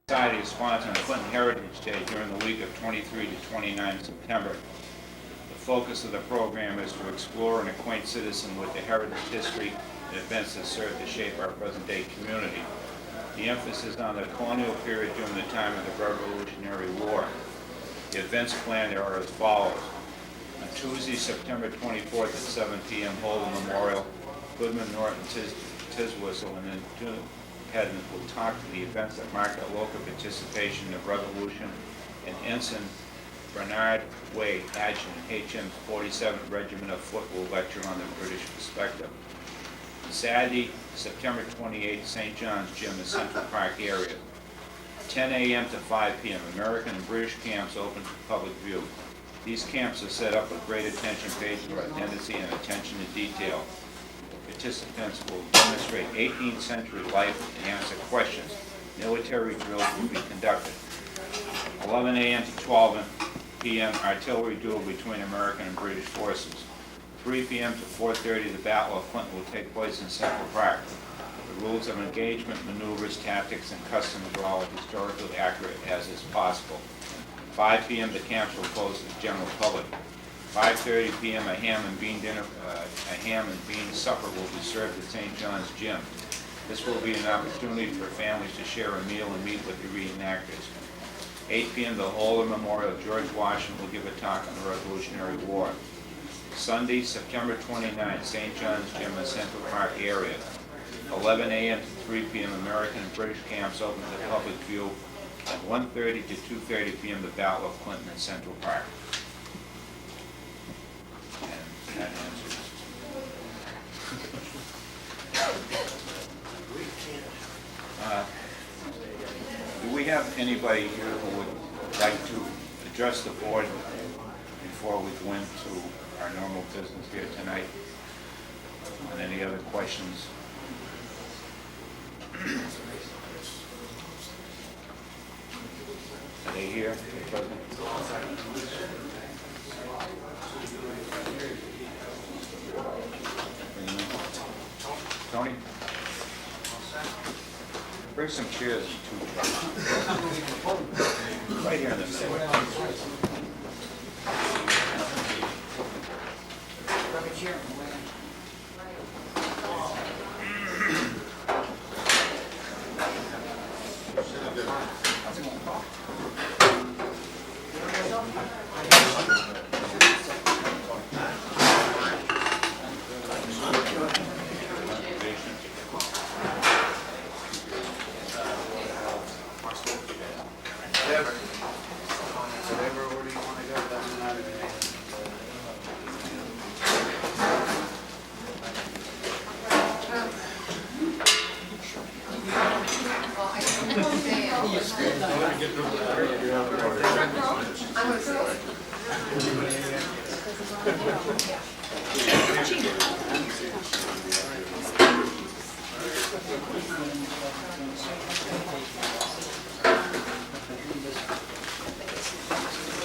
Society is sponsoring Clinton Heritage Day during the week of 23 to 29 September. The focus of the program is to explore and acquaint citizens with the heritage, history, and events that serve to shape our present-day community. The emphasis on the colonial period during the time of the Revolutionary War. The events planned are as follows. On Tuesday, September 24th at 7 p.m., Holden Memorial, Goodman, Norton, Tiswhistle, and then Pedant will talk to the events that mark the local participation in the Revolution, and Ensign Bernard Way, Adjutant, HM's 47th Regiment of Foot, will lecture on the British perspective. On Saturday, September 28th, St. John's Gym in Central Park area. 10 a.m. to 5 p.m., American and British camps open to public view. These camps are set up with great attention paid to identity and attention to detail. Participants will demonstrate 18th century life and answer questions. Military drills will be conducted. 11 a.m. to 12 p.m. artillery duel between American and British forces. 3 p.m. to 4:30 the Battle of Clinton will take place in Central Park. The rules of engagement, maneuvers, tactics, and customs are all historically accurate as is possible. 5 p.m. the camps will close to the general public. 5:30 p.m. a ham and bean supper will be served at St. John's Gym. This will be an opportunity for families to share a meal and meet with the reenactors. 8 p.m. the Holden Memorial, George Washington will give a talk on the Revolutionary War. Sunday, September 29th, St. John's Gym in Central Park area. 11 a.m. to 3 p.m. American and British camps open to the public view. At 1:30 to 2:30 p.m. the Battle of Clinton in Central Park. And that answers. Do we have anybody here who would like to address the board before we go into our normal business here tonight? And any other questions? Are they here? Present? Tony? Bring some chairs and 2 trucks. Right here in the middle. Whatever order you want to go, doesn't matter to me.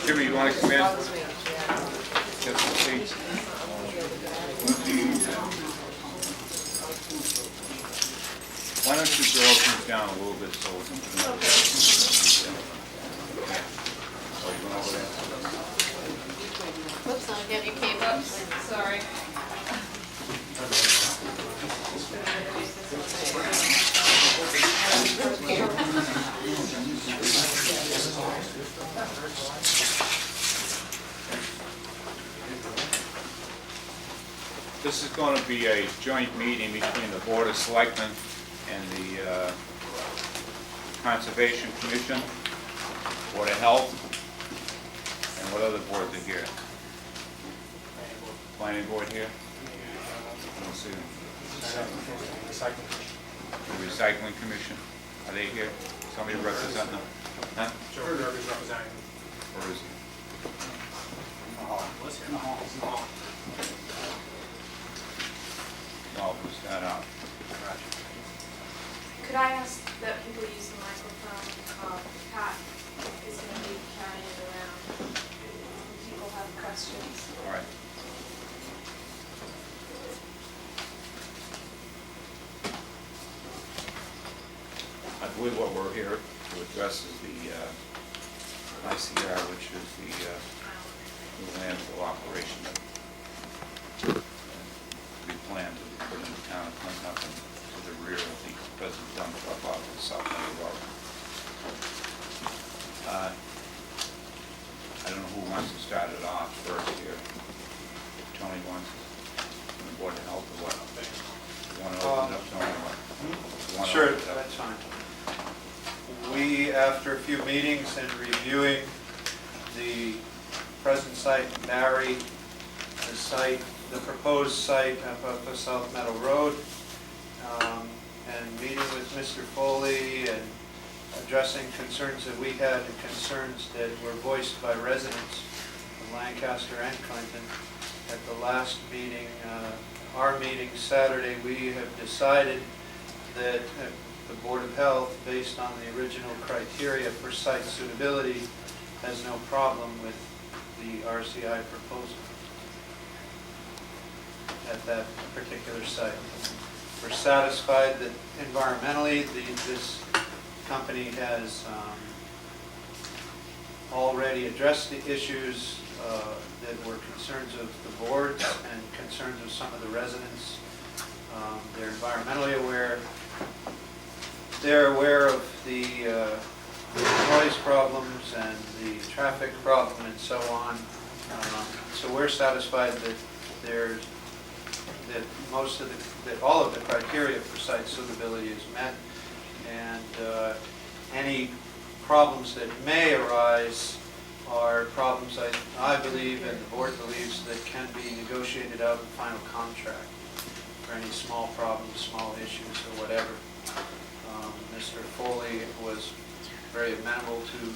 Jimmy, you want to come in? Get some seats. Why don't you girls move down a little bit so we can... Oh, you went over there? Whoops, I get you came up, sorry. This is going to be a joint meeting between the Board of Selectmen and the Conservation Commission, Board of Health, and what other boards are here? Planning Board here? Let's see. The Recycling Commission, are they here? Somebody represent them? Huh? Sure, Derby's representing. Or is he? No, who's that out? Could I ask that people use the microphone? Pat is going to be carrying it around. People have questions. All right. I believe what we're here to address is the ICR, which is the new landfill operation that we plan to put in the town of Clinton and to the rear of the present dump truck off the South Main Road. I don't know who wants to start it off first here. Tony wants from the Board of Health or what? You want to open it up, Tony? You wanna Sure, open it up? that's fine. We, after a few meetings and reviewing the present site in Barry, the site, the proposed site up the South Meadow Road, and meeting with Mr. Foley and addressing concerns that we had and concerns that were voiced by residents of Lancaster and Clinton. At the last meeting, our meeting Saturday, we have decided that the Board of Health, based on the original criteria for site suitability, has no problem with the RCI proposal at that particular site. We're satisfied that environmentally, this company has already addressed the issues that were concerns of the board and concerns of some of the residents. They're environmentally aware. They're aware of the noise problems and the traffic problem and so on. So we're satisfied that that all of the criteria for site suitability is met, and any problems that may arise are problems I believe and the board believes that can be negotiated out in final contract for any small problems, small issues, or whatever. Mr. Foley was very amenable to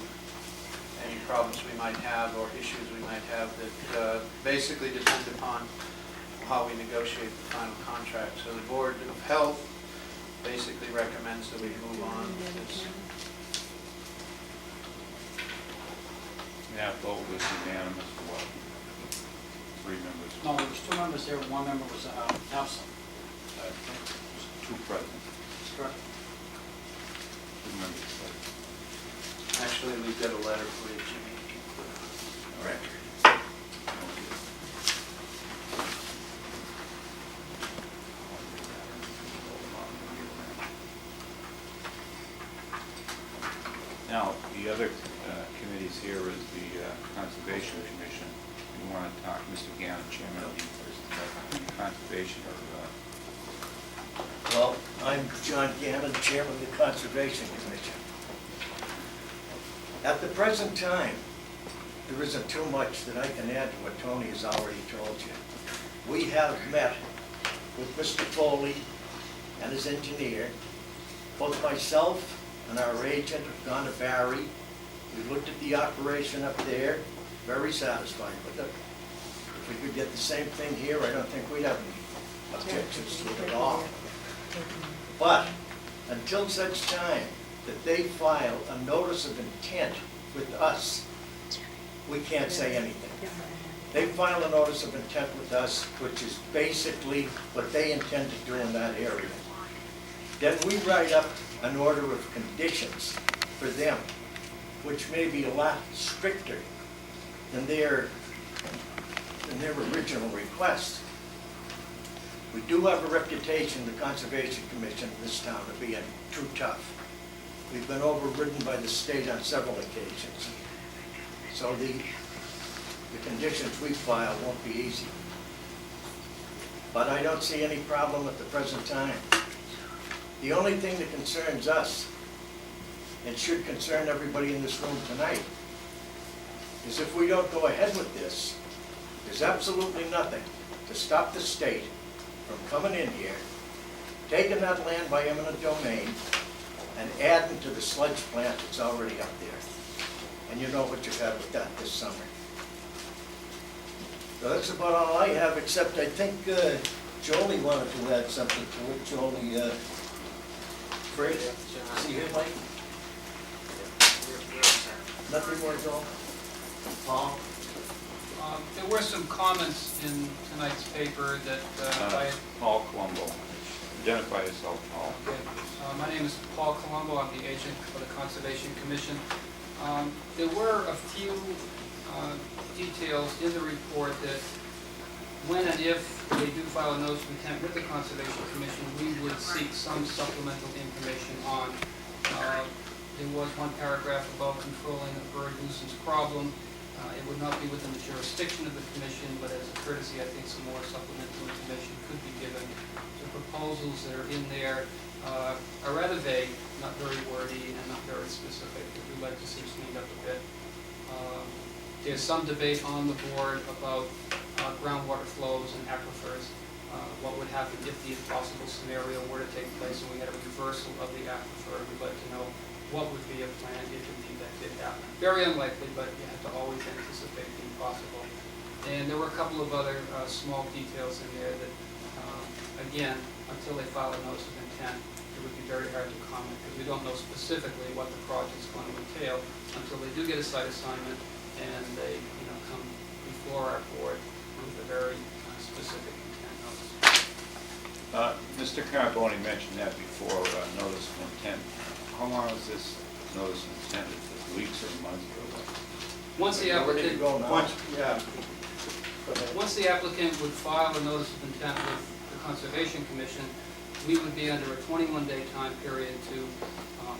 any problems we might have or issues we might have that basically depend upon how we negotiate the final contract. So the Board of Health basically recommends that we move on with this. That vote was unanimous for what? 3 members? No, there was 2 members there, 1 member was absent. Two present, Correct. 2 members present. Actually, we've got a letter for you, Jimmy. Record. Now, the other committees here is the Conservation Commission. You want to talk, Mr. Gannon, Chairman of the Conservation, or Well, I'm John Gannon, Chairman of the Conservation Commission. At the present time, there isn't too much that I can add to what Tony has already told you. We have met with Mr. Foley and his engineer. Both myself and our agent have gone to Barry. We looked at the operation up there, very satisfied with it. If we could get the same thing here, I don't think we'd have any objections to it at all. But until such time that they file a notice of intent with us, we can't say anything. They file a notice of intent with us, which is basically what they intend to do in that area. Then we write up an order of conditions for them, which may be a lot stricter than their original request. We do have a reputation, the Conservation Commission in this town, of being too tough. We've been overridden by the state on several occasions. So the conditions we file won't be easy. But I don't see any problem at the present time. The only thing that concerns us, and should concern everybody in this room tonight, is if we don't go ahead with this, there's absolutely nothing to stop the state from coming in here, taking that land by eminent domain, and adding to the sludge plant that's already up there. And you know what you've had with that this summer. So that's about all I have, except I think Jolie wanted to add something to it. Jolie, Fred, see here, Mike? Nothing more, Joel? Paul? There were some comments in tonight's paper that I, Paul Colombo. Identify yourself, Paul. Okay. My name is Paul Colombo. I'm the agent for the Conservation Commission. There were a few details in the report that when and if they do file a notice of intent with the Conservation Commission, we would seek some supplemental information on. There was one paragraph about controlling a bird nuisance problem. It would not be within the jurisdiction of the commission, but as a courtesy, I think some more supplemental information could be given. The proposals that are in there are rather vague, not very wordy, and not very specific. We'd like to see cleaned up a bit. There's some debate on the board about groundwater flows and aquifers. What would happen if the impossible scenario were to take place and we had a reversal of the aquifer? We'd like to know what would be a plan if indeed that did happen. Very unlikely, but you have to always anticipate the impossible. And there were a couple of other small details in there that, again, until they file a notice of intent, it would be very hard to comment because we don't know specifically what the project's going to entail until they do get a site assignment and they, come before our board with a very specific intent notice. Mr. Carboni mentioned that before, notice of intent. How long is this notice of intent? Is it weeks or months or what? Once the We're ready to applicant, go now. Yeah, Go ahead. once the applicant would file a notice of intent with the Conservation Commission, we would be under a 21-day time period to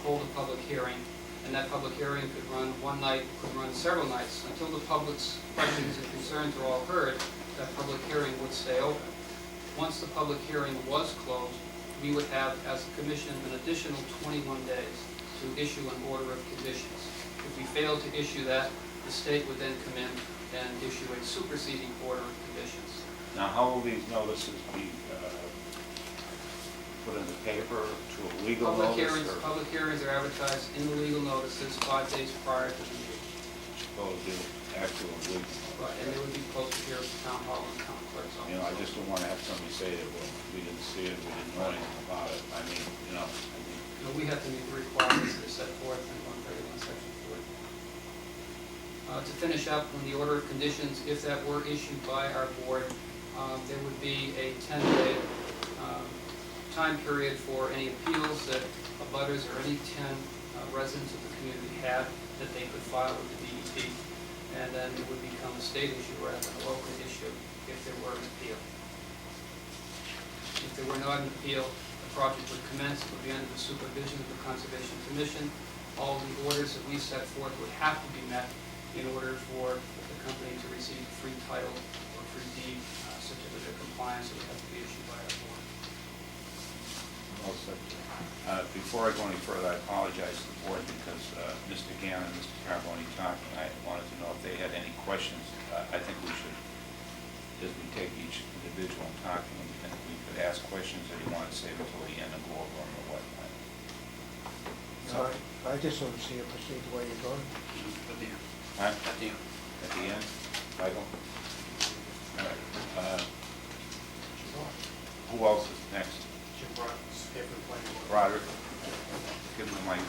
hold a public hearing. And that public hearing could run one night, could run several nights. Until the public's questions and concerns are all heard, that public hearing would stay open. Once the public hearing was closed, we would have, as a commission, an additional 21 days to issue an order of conditions. If we failed to issue that, the state would then come in and issue a superseding order of conditions. Now, how will these notices be put in the paper to a legal notice? Public hearings are advertised in the legal notices 5 days prior to the meeting. Oh, the actual legal notice. Right, and they would be posted here at the town hall and town clerk's office. I just don't want to have somebody say that, well, we didn't see it, we didn't know anything about it. I mean, We have to meet the requirements that are set forth in 131 section 4. To finish up, on the order of conditions, if that were issued by our board, there would be a 10-day time period for any appeals that abutters or any 10 residents of the community had that they could file with the DEP. And then it would become a state issue rather than a local issue if there were an appeal. If there were not an appeal, the project would commence. It would be under the supervision of the Conservation Commission. All the orders that we set forth would have to be met in order for the company to receive free title or free deed certificate of compliance. It would have to be issued by our board. before I go any further, I apologize to the board because Mr. Gann and Mr. Carboni talked, and I wanted to know if they had any questions. I think we should, as we take each individual and talk to them, and we could ask questions that you want to save until the end and go over them or whatnot. Sorry, I just want to see it proceed the way you're going. Huh? At the end? Michael? All right. Who else is next? Jim Brock's here for the planning board. Roderick? Give him the mic.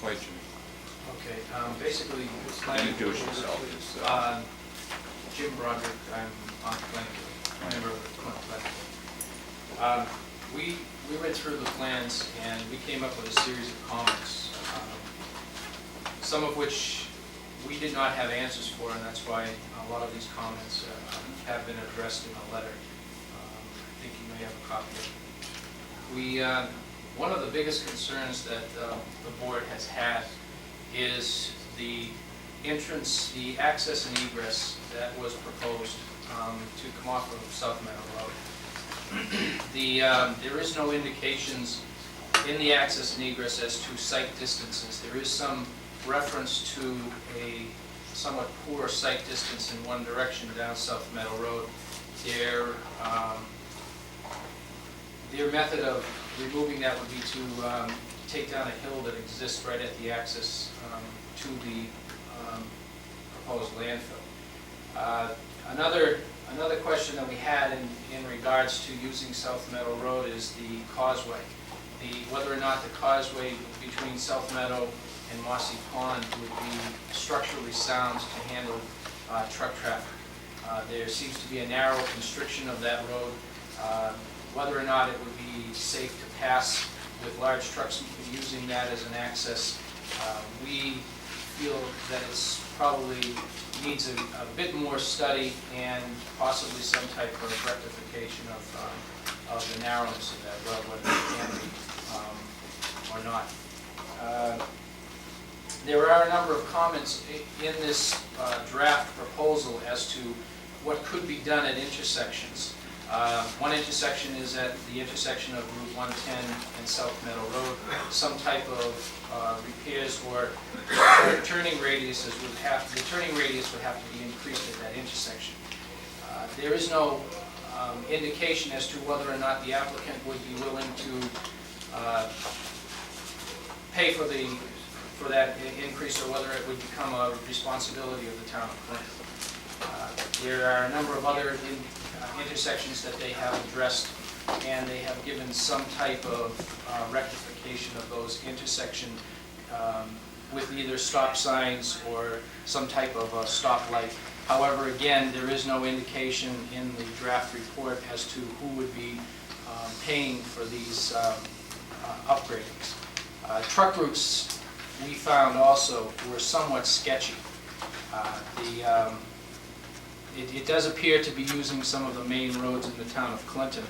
Quite Jimmy. Okay, basically, it's planning. Introduce yourself. It's, Jim Broderick, I'm on the planning board, member of the planning board. We read through the plans and we came up with a series of comments, some of which we did not have answers for, and that's why a lot of these comments have been addressed in a letter. I think you may have a copy of it. One of the biggest concerns that the board has had is the entrance, the access and egress that was proposed to come off of South Meadow Road. There is no indications in the access and egress as to site distances. There is some reference to a somewhat poor site distance in one direction down South Meadow Road. Their method of removing that would be to take down a hill that exists right at the access to the proposed landfill. Another question that we had in regards to using South Meadow Road is the causeway. Whether or not the causeway between South Meadow and Mossy Pond would be structurally sound to handle truck traffic. There seems to be a narrow constriction of that road. Whether or not it would be safe to pass with large trucks using that as an access, we feel that it's probably needs a bit more study and possibly some type of rectification of the narrowness of that road, whether it can be or not. There are a number of comments in this draft proposal as to what could be done at intersections. One intersection is at the intersection of Route 110 and South Meadow Road. Some type of repairs or turning radius would have to be increased at that intersection. There is no indication as to whether or not the applicant would be willing to pay for that increase, or whether it would become a responsibility of the town of Clinton. There are a number of other intersections that they have addressed, and they have given some type of rectification of those intersections with either stop signs or some type of a stoplight. However, again, there is no indication in the draft report as to who would be paying for these upgradings. Truck routes, we found also, were somewhat sketchy. It does appear to be using some of the main roads in the town of Clinton,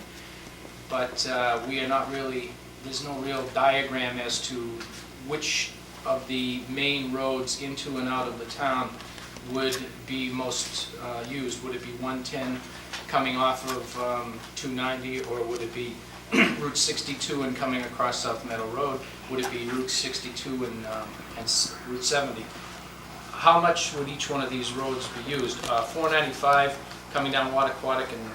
but we are not really, there's no real diagram as to which of the main roads into and out of the town would be most used. Would it be 110 coming off of 290, or would it be Route 62 and coming across South Meadow Road? Would it be Route 62 and Route 70? How much would each one of these roads be used? 495 coming down Wattaquatic and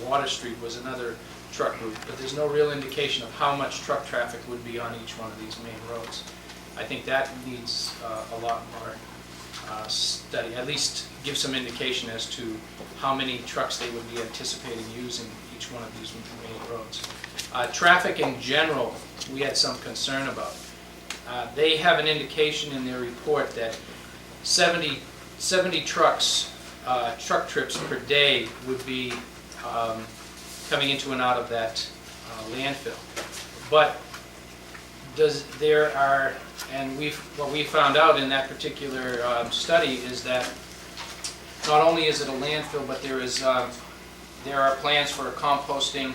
Water Street was another truck route, but there's no real indication of how much truck traffic would be on each one of these main roads. I think that needs a lot more study, at least give some indication as to how many trucks they would be anticipating using each one of these main roads. Traffic in general, we had some concern about. They have an indication in their report that 70 truck trips per day would be coming into and out of that landfill. But what we found out in that particular study is that not only is it a landfill, but there are plans for a composting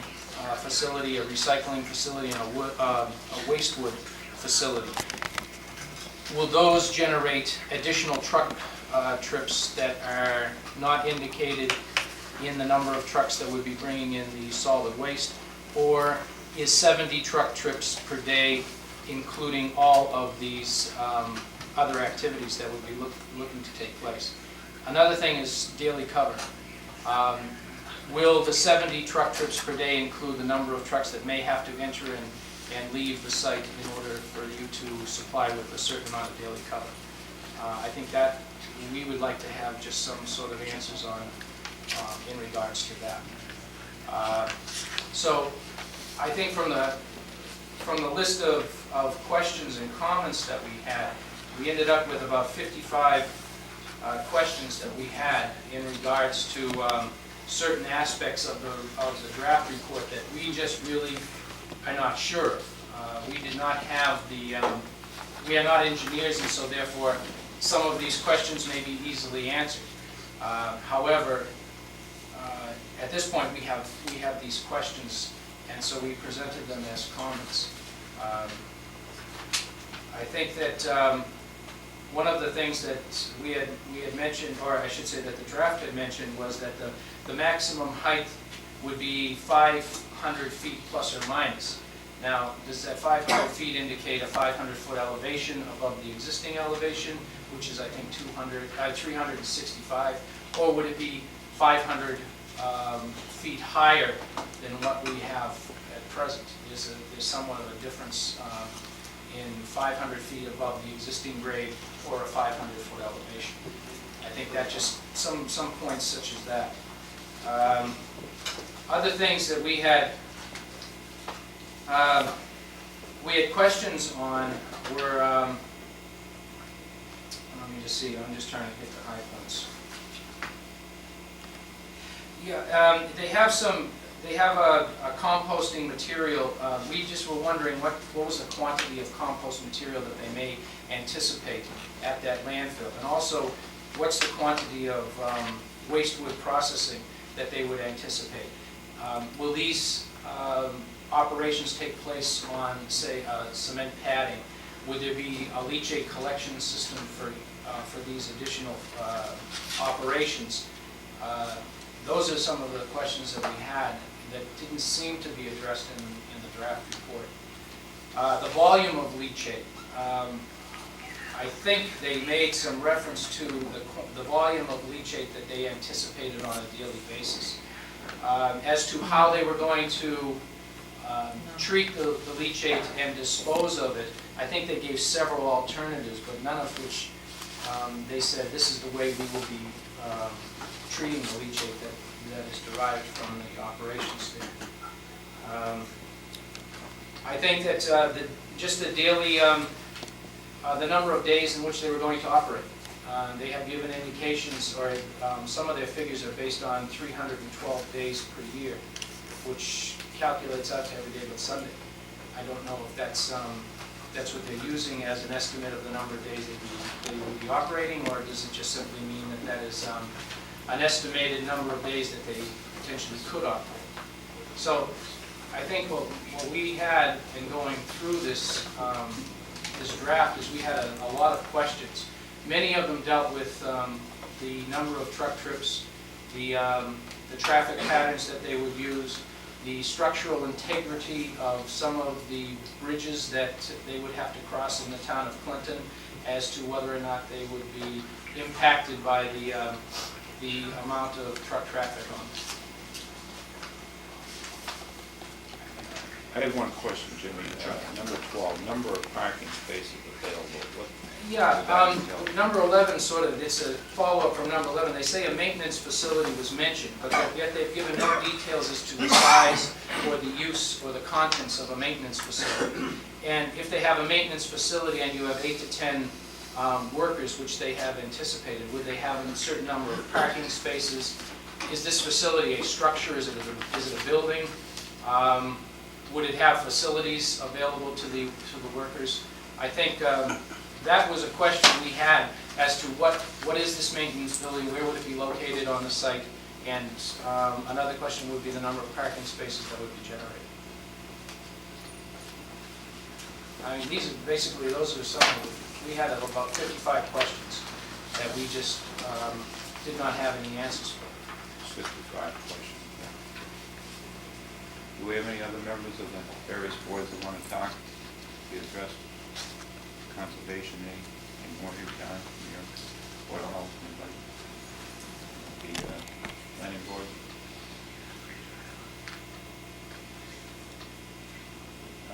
facility, a recycling facility, and a waste wood facility. Will those generate additional truck trips that are not indicated in the number of trucks that would be bringing in the solid waste? Or is 70 truck trips per day including all of these other activities that would be looking to take place? Another thing is daily cover. Will the 70 truck trips per day include the number of trucks that may have to enter and leave the site in order for you to supply with a certain amount of daily cover? I think that we would like to have just some sort of answers on in regards to that. So I think from the list of questions and comments that we had, we ended up with about 55 questions that we had in regards to certain aspects of the draft report that we just really are not sure of. We did not have we are not engineers, and so therefore some of these questions may be easily answered. However, at this point we have these questions, and so we presented them as comments. I think that one of the things that we had mentioned, or I should say that the draft had mentioned, was that the maximum height would be 500 feet plus or minus. Now, does that 500 feet indicate a 500-foot elevation above the existing elevation, which is I think 365, or would it be 500 feet higher than what we have at present. There's somewhat of a difference in 500 feet above the existing grade or a 500-foot elevation. I think that just, some points such as that. Other things that we had questions on were, let me just see, I'm just trying to hit the high points. Yeah, they have a composting material. We just were wondering what was the quantity of compost material that they may anticipate at that landfill? And also, what's the quantity of waste wood processing that they would anticipate? Will these operations take place on, say, cement padding? Would there be a leachate collection system for these additional operations? Those are some of the questions that we had that didn't seem to be addressed in the draft report. The volume of leachate. I think they made some reference to the volume of leachate that they anticipated on a daily basis. As to how they were going to treat the leachate and dispose of it, I think they gave several alternatives, but none of which they said this is the way we will be treating the leachate that is derived from the operations there. I think that just the daily, the number of days in which they were going to operate. They have given indications, or some of their figures are based on 312 days per year, which calculates out to every day but Sunday. I don't know if that's what they're using as an estimate of the number of days they will be operating, or does it just simply mean that is an estimated number of days that they potentially could operate. So I think what we had in going through this draft is we had a lot of questions. Many of them dealt with the number of truck trips, the traffic patterns that they would use, the structural integrity of some of the bridges that they would have to cross in the town of Clinton, as to whether or not they would be impacted by the amount of truck traffic on them. I have one question, Jimmy. Number 12, number of parking spaces available. Yeah, number 11 sort of, it's a follow-up from number 11. They say a maintenance facility was mentioned, but yet they've given no details as to the size or the use or the contents of a maintenance facility. And if they have a maintenance facility and you have 8 to 10 workers, which they have anticipated, would they have a certain number of parking spaces? Is this facility a structure? Is it a building? Would it have facilities available to the workers? I think that was a question we had as to what is this maintenance building, where would it be located on the site, and another question would be the number of parking spaces that would be generated. I mean, these are basically, those are some of the, we had about 55 questions that we just did not have any answers for. 55 questions. Do we have any other members of the various boards that want to talk, be addressed? Conservation, any more here, John, New York, Board of Health, anybody? The planning board?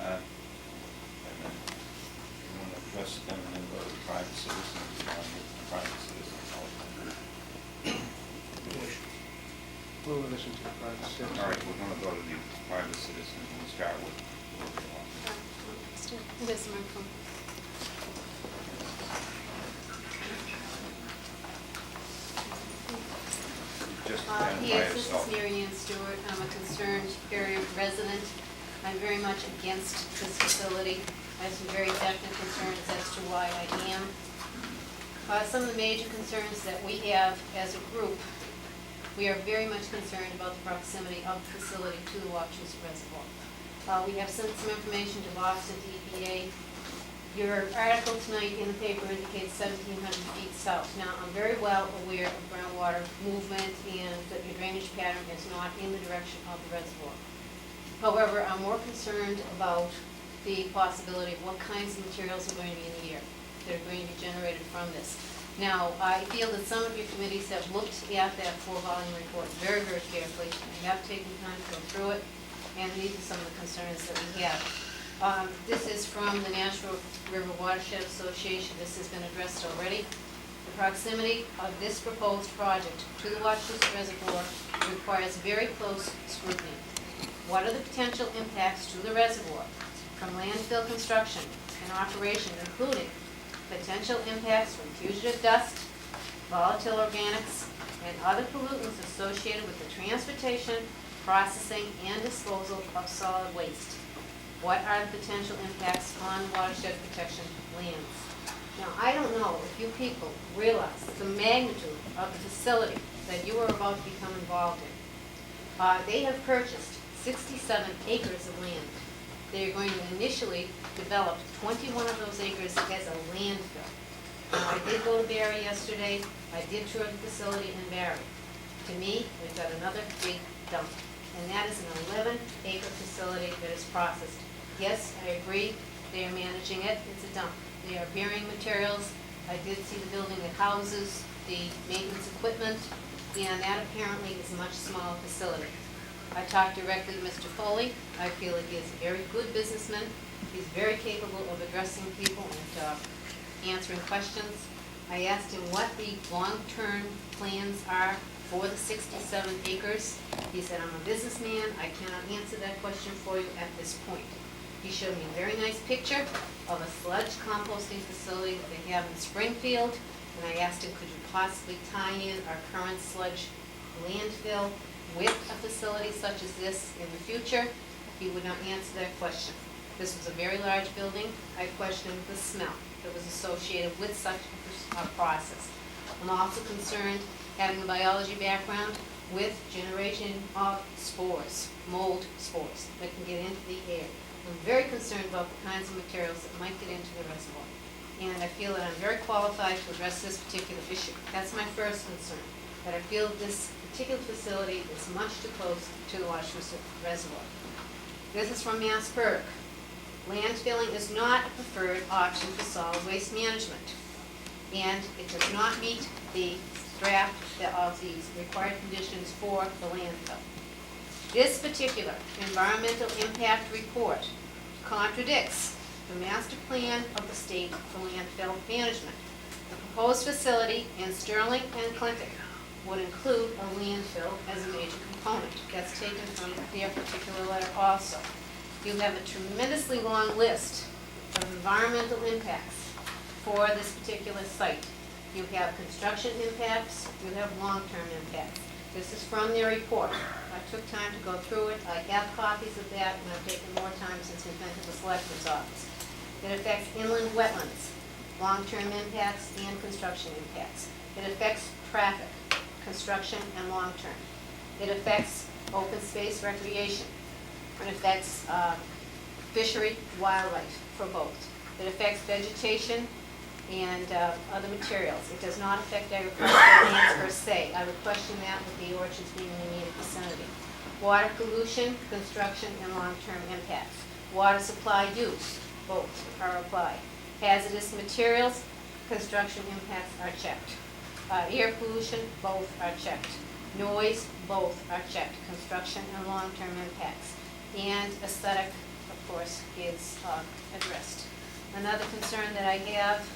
You want to address them and then go to private citizens, private citizens also. We'll listen to the private citizens. All right, we're going to go to the private citizens and start with. This microphone. Just stand by Yes, this yourself. is Mary Ann Stewart. I'm a concerned area resident. I'm very much against this facility. I have some very definite concerns as to why I am. Some of the major concerns that we have as a group, we are very much concerned about the proximity of the facility to the Wachusett Reservoir. We have sent some information to Boston DEPA. Your article tonight in the paper indicates 1,700 feet south. Now, I'm very well aware of groundwater movement and that your drainage pattern is not in the direction of the reservoir. However, I'm more concerned about the possibility of what kinds of materials are going to be in the air that are going to be generated from this. Now, I feel that some of your committees have looked at that 4-volume report very, very carefully. I have taken time to go through it. and these are some of the concerns that we have. This is from the Natural River Watershed Association. This has been addressed already. The proximity of this proposed project to the Wachusett Reservoir requires very close scrutiny. What are the potential impacts to the reservoir from landfill construction and operation, including potential impacts from fugitive dust, volatile organics, and other pollutants associated with the transportation, processing, and disposal of solid waste? What are the potential impacts on watershed protection lands? Now, I don't know if you people realize the magnitude of the facility that you are about to become involved in. They have purchased 67 acres of land. They are going to initially develop 21 of those acres as a landfill. Now, I did go to Barry yesterday. I did tour the facility in Barry. To me, we've got another big dump, and that is an 11-acre facility that is processed. Yes, I agree, they are managing it, it's a dump. They are burying materials. I did see the building that houses the maintenance equipment, and that apparently is a much smaller facility. I talked directly to Mr. Foley. I feel that he is a very good businessman. He's very capable of addressing people and answering questions. I asked him what the long-term plans are for the 67 acres. He said, I'm a businessman, I cannot answer that question for you at this point. He showed me a very nice picture of a sludge composting facility that they have in Springfield, and I asked him, could you possibly tie in our current sludge landfill with a facility such as this in the future? He would not answer that question. This was a very large building. I questioned the smell that was associated with such a process. I'm also concerned, having a biology background, with generation of spores, mold spores, that can get into the air. I'm very concerned about the kinds of materials that might get into the reservoir. And I feel that I'm very qualified to address this particular issue. That's my first concern, that I feel this particular facility is much too close to the Wachusett Reservoir. This is from MassPERG. Landfilling is not a preferred option for solid waste management, and it does not meet the draft of these required conditions for the landfill. This particular environmental impact report contradicts the master plan of the state for landfill management. The proposed facility in Sterling and Clinton would include a landfill as a major component. That's taken from their particular letter also. You have a tremendously long list of environmental impacts for this particular site. You have construction impacts, you have long-term impacts. This is from their report. I took time to go through it. I have copies of that, and I've taken more time since we've been to the Selectman's office. It affects inland wetlands, long-term impacts, and construction impacts. It affects traffic, construction, and long-term. It affects open space recreation. It affects fishery, wildlife, for both. It affects vegetation and other materials. It does not affect agricultural lands per se. I would question that with the orchards being in the immediate vicinity. Water pollution, construction, and long-term impacts. Water supply use, both are applied. Hazardous materials, construction impacts are checked. Air pollution, both are checked. Noise, both are checked. Construction and long-term impacts. And aesthetic, of course, is addressed. Another concern that I have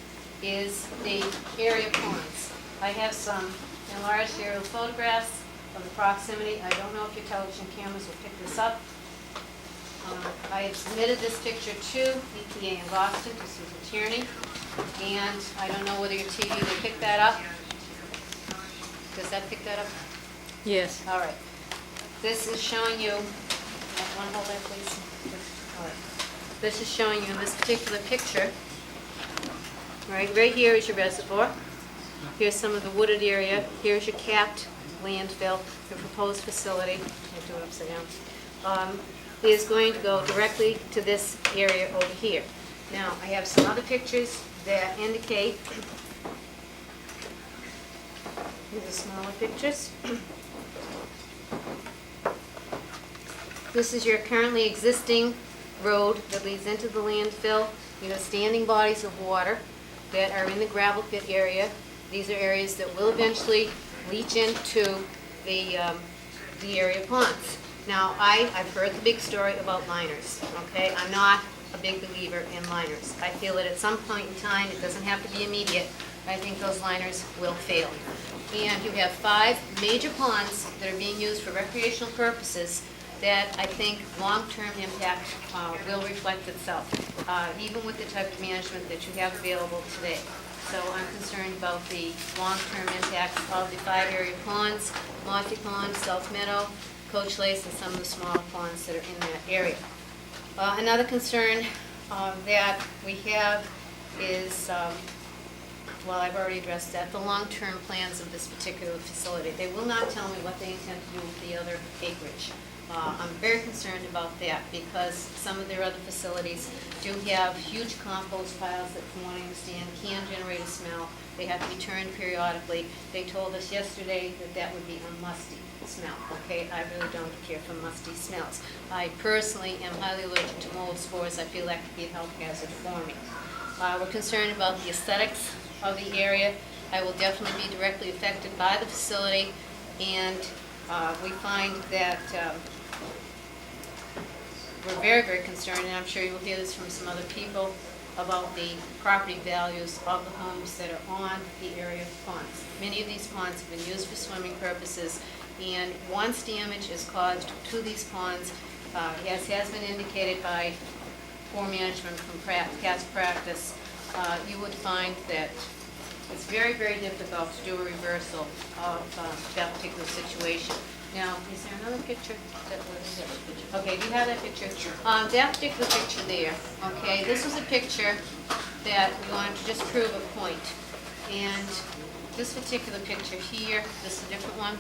is the area ponds. I have some enlarged aerial photographs of the proximity. I don't know if your television cameras will pick this up. I have submitted this picture to EPA in Boston, to Susan Tierney, and I don't know whether your TV will pick that up. Does that pick that up? Yes. All right. This is showing you, one hold that please. All right. This is showing you in this particular picture. Right here is your reservoir. Here's some of the wooded area. Here's your capped landfill, your proposed facility. I'll do it upside down. Is going to go directly to this area over here. Now, I have some other pictures that indicate, these are smaller pictures. This is your currently existing road that leads into the landfill. You have standing bodies of water that are in the gravel pit area. These are areas that will eventually leach into the area ponds. Now, I've heard the big story about liners, okay? I'm not a big believer in liners. I feel that at some point in time, it doesn't have to be immediate, I think those liners will fail. And you have 5 major ponds that are being used for recreational purposes that I think long-term impact will reflect itself, even with the type of management that you have available today. So I'm concerned about the long-term impacts of the 5 area ponds, Mossy Pond, South Meadow, Coach Lace, and some of the smaller ponds that are in that area. Another concern that we have is, well, I've already addressed that, the long-term plans of this particular facility. They will not tell me what they intend to do with the other acreage. I'm very concerned about that because some of their other facilities do have huge compost piles that, from what I understand, can generate a smell. They have to be turned periodically. They told us yesterday that that would be a musty smell, okay? I really don't care for musty smells. I personally am highly allergic to mold spores. I feel that could be a health hazard for me. We're concerned about the aesthetics of the area. I will definitely be directly affected by the facility, and we find that we're very, very concerned, and I'm sure you will hear this from some other people, about the property values of the homes that are on the area ponds. Many of these ponds have been used for swimming purposes, and once damage is caused to these ponds, as has been indicated by poor management from past practice, you would find that it's very, very difficult to do a reversal of that particular situation. Now, is there another picture? Okay, do you have that picture? Sure. That particular picture there, okay, this was a picture that we wanted to just prove a point. And this particular picture here, this is a different one.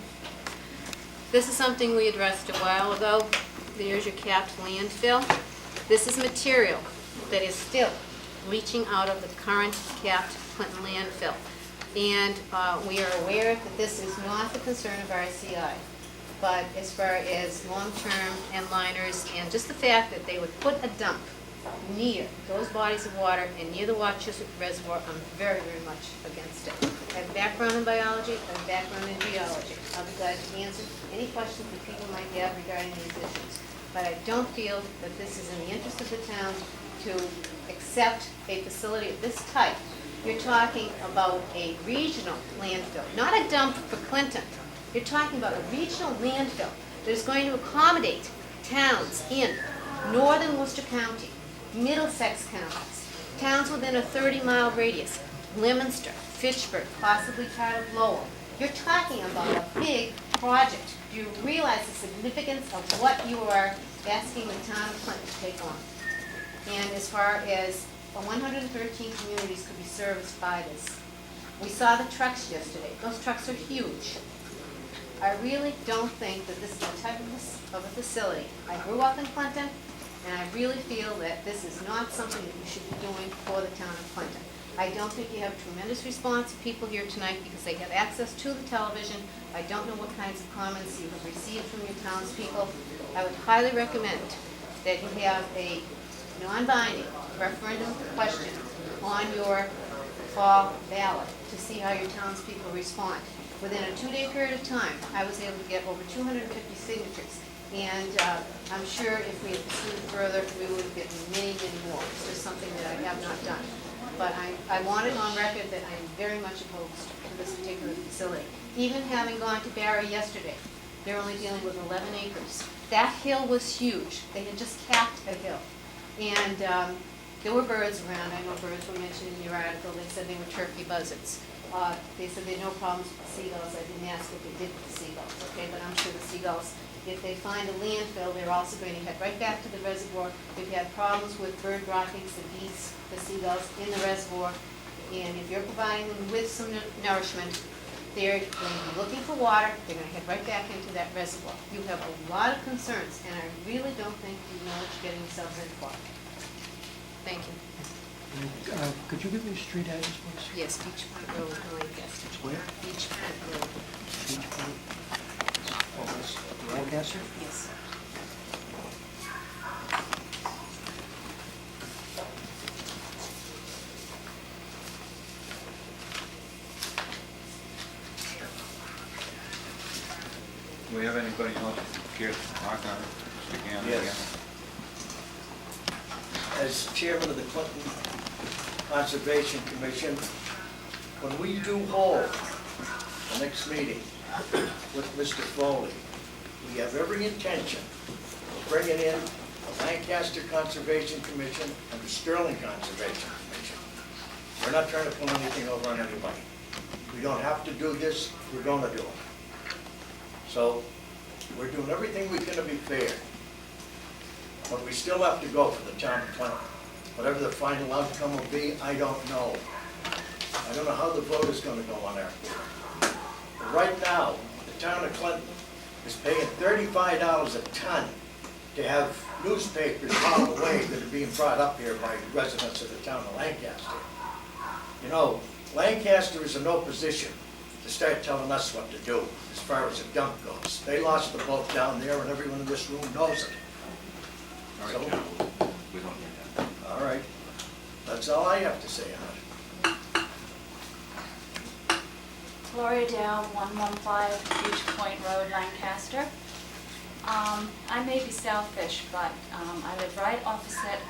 This is something we addressed a while ago. There's your capped landfill. This is material that is still leaching out of the current capped Clinton landfill. And we are aware that this is not the concern of RCI. But as far as long-term and liners, and just the fact that they would put a dump near those bodies of water and near the Wachusett Reservoir, I'm very, very much against it. I have a background in biology, I have a background in geology. I'll be glad to answer any questions that people might have regarding these issues. But I don't feel that this is in the interest of the town to accept a facility of this type. You're talking about a regional landfill, not a dump for Clinton. You're talking about a regional landfill that is going to accommodate towns in northern Worcester County, Middlesex counties, towns within a 30-mile radius, Leominster, Fitchburg, possibly part of Lowell. You're talking about a big project. Do you realize the significance of what you are asking the town of Clinton to take on? And as far as 113 communities could be serviced by this. We saw the trucks yesterday. Those trucks are huge. I really don't think that this is the type of a facility. I grew up in Clinton, and I really feel that this is not something that you should be doing for the town of Clinton. I don't think you have a tremendous response of people here tonight because they have access to the television. I don't know what kinds of comments you have received from your townspeople. I would highly recommend that you have a non-binding referendum question on your fall ballot to see how your townspeople respond. Within a 2-day period of time, I was able to get over 250 signatures. And I'm sure if we had pursued further, we would have gotten many, many more. It's just something that I have not done. But I want it on record that I'm very much opposed to this particular facility. Even having gone to Barry yesterday, they're only dealing with 11 acres. That hill was huge. They had just capped a hill. And there were birds around. I know birds were mentioned in your article. They said they were turkey buzzards. They said they had no problems with the seagulls. I didn't ask what they did with the seagulls, okay? But I'm sure the seagulls, if they find a landfill, they're also going to head right back to the reservoir. We've had problems with bird droppings, the geese, the seagulls in the reservoir. And if you're providing them with some nourishment, they're going to be looking for water. They're going to head right back into that reservoir. You have a lot of concerns, and I really don't think you know what you're getting yourself in for. Thank you. Could you give me a street address, please? Yes, Beach Point Road, Lancaster. Where? Beach Point Road. Beach Point. Oh, that's Lancaster? Yes. Do we have anybody else? Care to talk on it? Mr. Gannon Yes. again? As chairman of the Clinton Conservation Commission, when we do hold the next meeting with Mr. Foley, we have every intention of bringing in the Lancaster Conservation Commission and the Sterling Conservation Commission. We're not trying to pull anything over on anybody. We don't have to do this, we're gonna do it. So, we're doing everything we can to be fair. But we still have to go for the town of Clinton. Whatever the final outcome will be, I don't know. I don't know how the vote is gonna go on there. But right now, the town of Clinton is paying $35 a ton to have newspapers hauled away that are being brought up here by residents of the town of Lancaster. You know, Lancaster is in no position to start telling us what to do as far as the dump goes. They lost the vote down there and everyone in this room knows it. All So- right, John, we don't need that. All right, that's all I have to say on it. Gloria Dow, 115 Beach Point Road, Lancaster. I may be selfish, but I live right opposite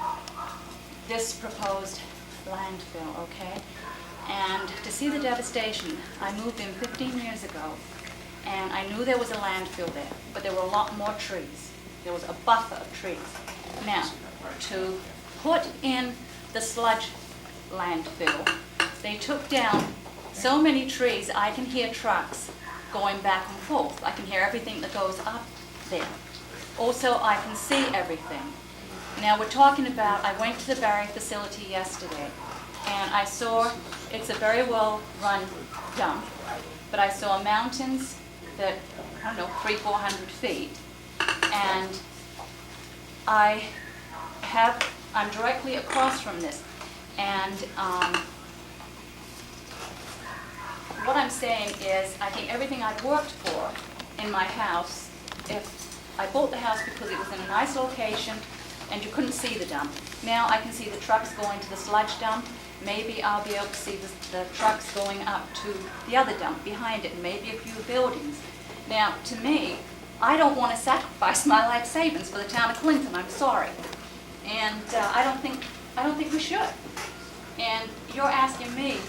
this proposed landfill, okay? And to see the devastation, I moved in 15 years ago, and I knew there was a landfill there, but there were a lot more trees. There was a buffer of trees. Now, to put in the sludge landfill, they took down so many trees, I can hear trucks going back and forth. I can hear everything that goes up there. Also, I can see everything. Now, we're talking about, I went to the Barry facility yesterday, and I saw, it's a very well-run dump, but I saw mountains that, I don't know, 300-400 feet, and I'm directly across from this, and what I'm saying is, I think everything I've worked for in my house, if I bought the house because it was in a nice location and you couldn't see the dump. Now I can see the trucks going to the sludge dump. Maybe I'll be able to see the trucks going up to the other dump behind it, and maybe a few buildings. Now, to me, I don't want to sacrifice my life savings for the town of Clinton, I'm sorry. And I don't think we should. And you're asking me,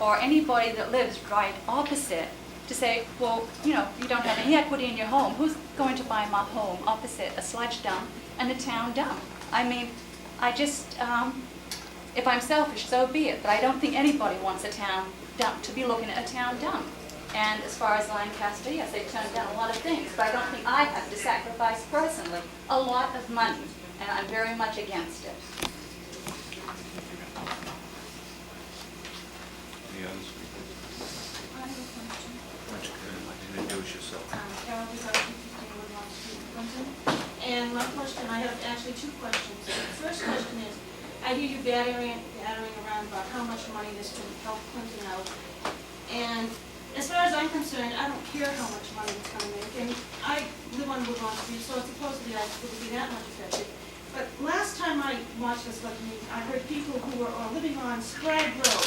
or anybody that lives right opposite, to say, well, you know, you don't have any equity in your home. Who's going to buy my home opposite a sludge dump and a town dump? I mean, I just, if I'm selfish, so be it. But I don't think anybody wants a town dump to be looking at a town dump. And as far as Lancaster, yes, they've turned down a lot of things, but I don't think I have to sacrifice personally a lot of money, and I'm very much against it. Any other speakers? I have a question. Why don't you introduce yourself? Carol Buzowski, 15 Woodlawn Street, Clinton. And my question, I have actually two questions. The first question is, I hear you battering around about how much money this can help Clinton out. And as far as I'm concerned, I don't care how much money it's going to make. And I live on Woodlawn Street, so supposedly I wouldn't be that much affected. But last time I watched this meeting, I heard people who were living on Scragg Road.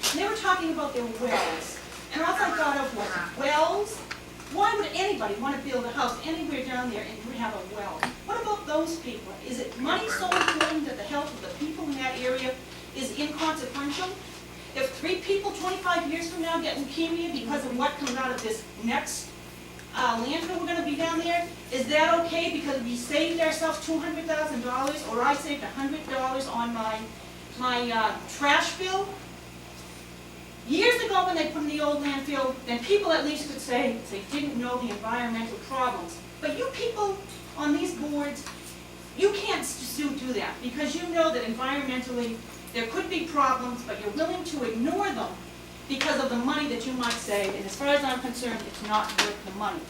And they were talking about their wells. And all I thought of was, wells? Why would anybody want to build a house anywhere down there and have a well? What about those people? Is it money so important that the health of the people in that area is inconsequential? If 3 people 25 years from now get leukemia because of what comes out of this next landfill we're going to be down there, is that okay because we saved ourselves $200,000 or I saved $100 on my trash bill? Years ago when they put in the old landfill, then people at least could say they didn't know the environmental problems. But you people on these boards, you can't do that because you know that environmentally there could be problems, but you're willing to ignore them because of the money that you might save. And as far as I'm concerned, it's not worth the money.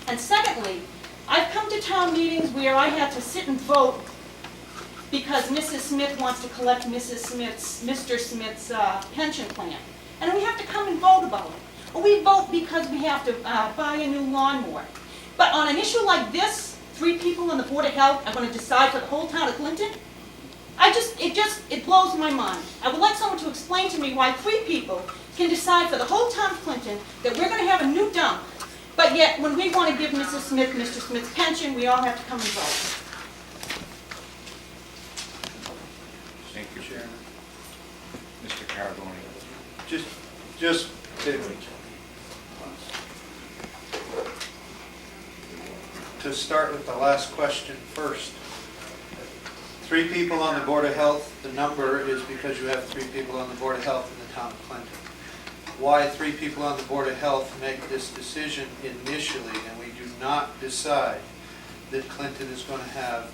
And secondly, I've come to town meetings where I had to sit and vote because Mrs. Smith wants to collect Mr. Smith's pension plan. And we have to come and vote about it. Or we vote because we have to buy a new lawnmower. But on an issue like this, 3 people on the Board of Health are going to decide for the whole town of Clinton? It blows my mind. I would like someone to explain to me why 3 people can decide for the whole town of Clinton that we're going to have a new dump But yet, when we want to give Mr. Smith's pension, we all have to come and vote. Thank you, Chairman. Mr. Carbone. Just to start with the last question first. 3 people on the Board of Health, the number is because you have 3 people on the Board of Health in the town of Clinton. Why 3 people on the Board of Health make this decision initially, and we do not decide that Clinton is going to have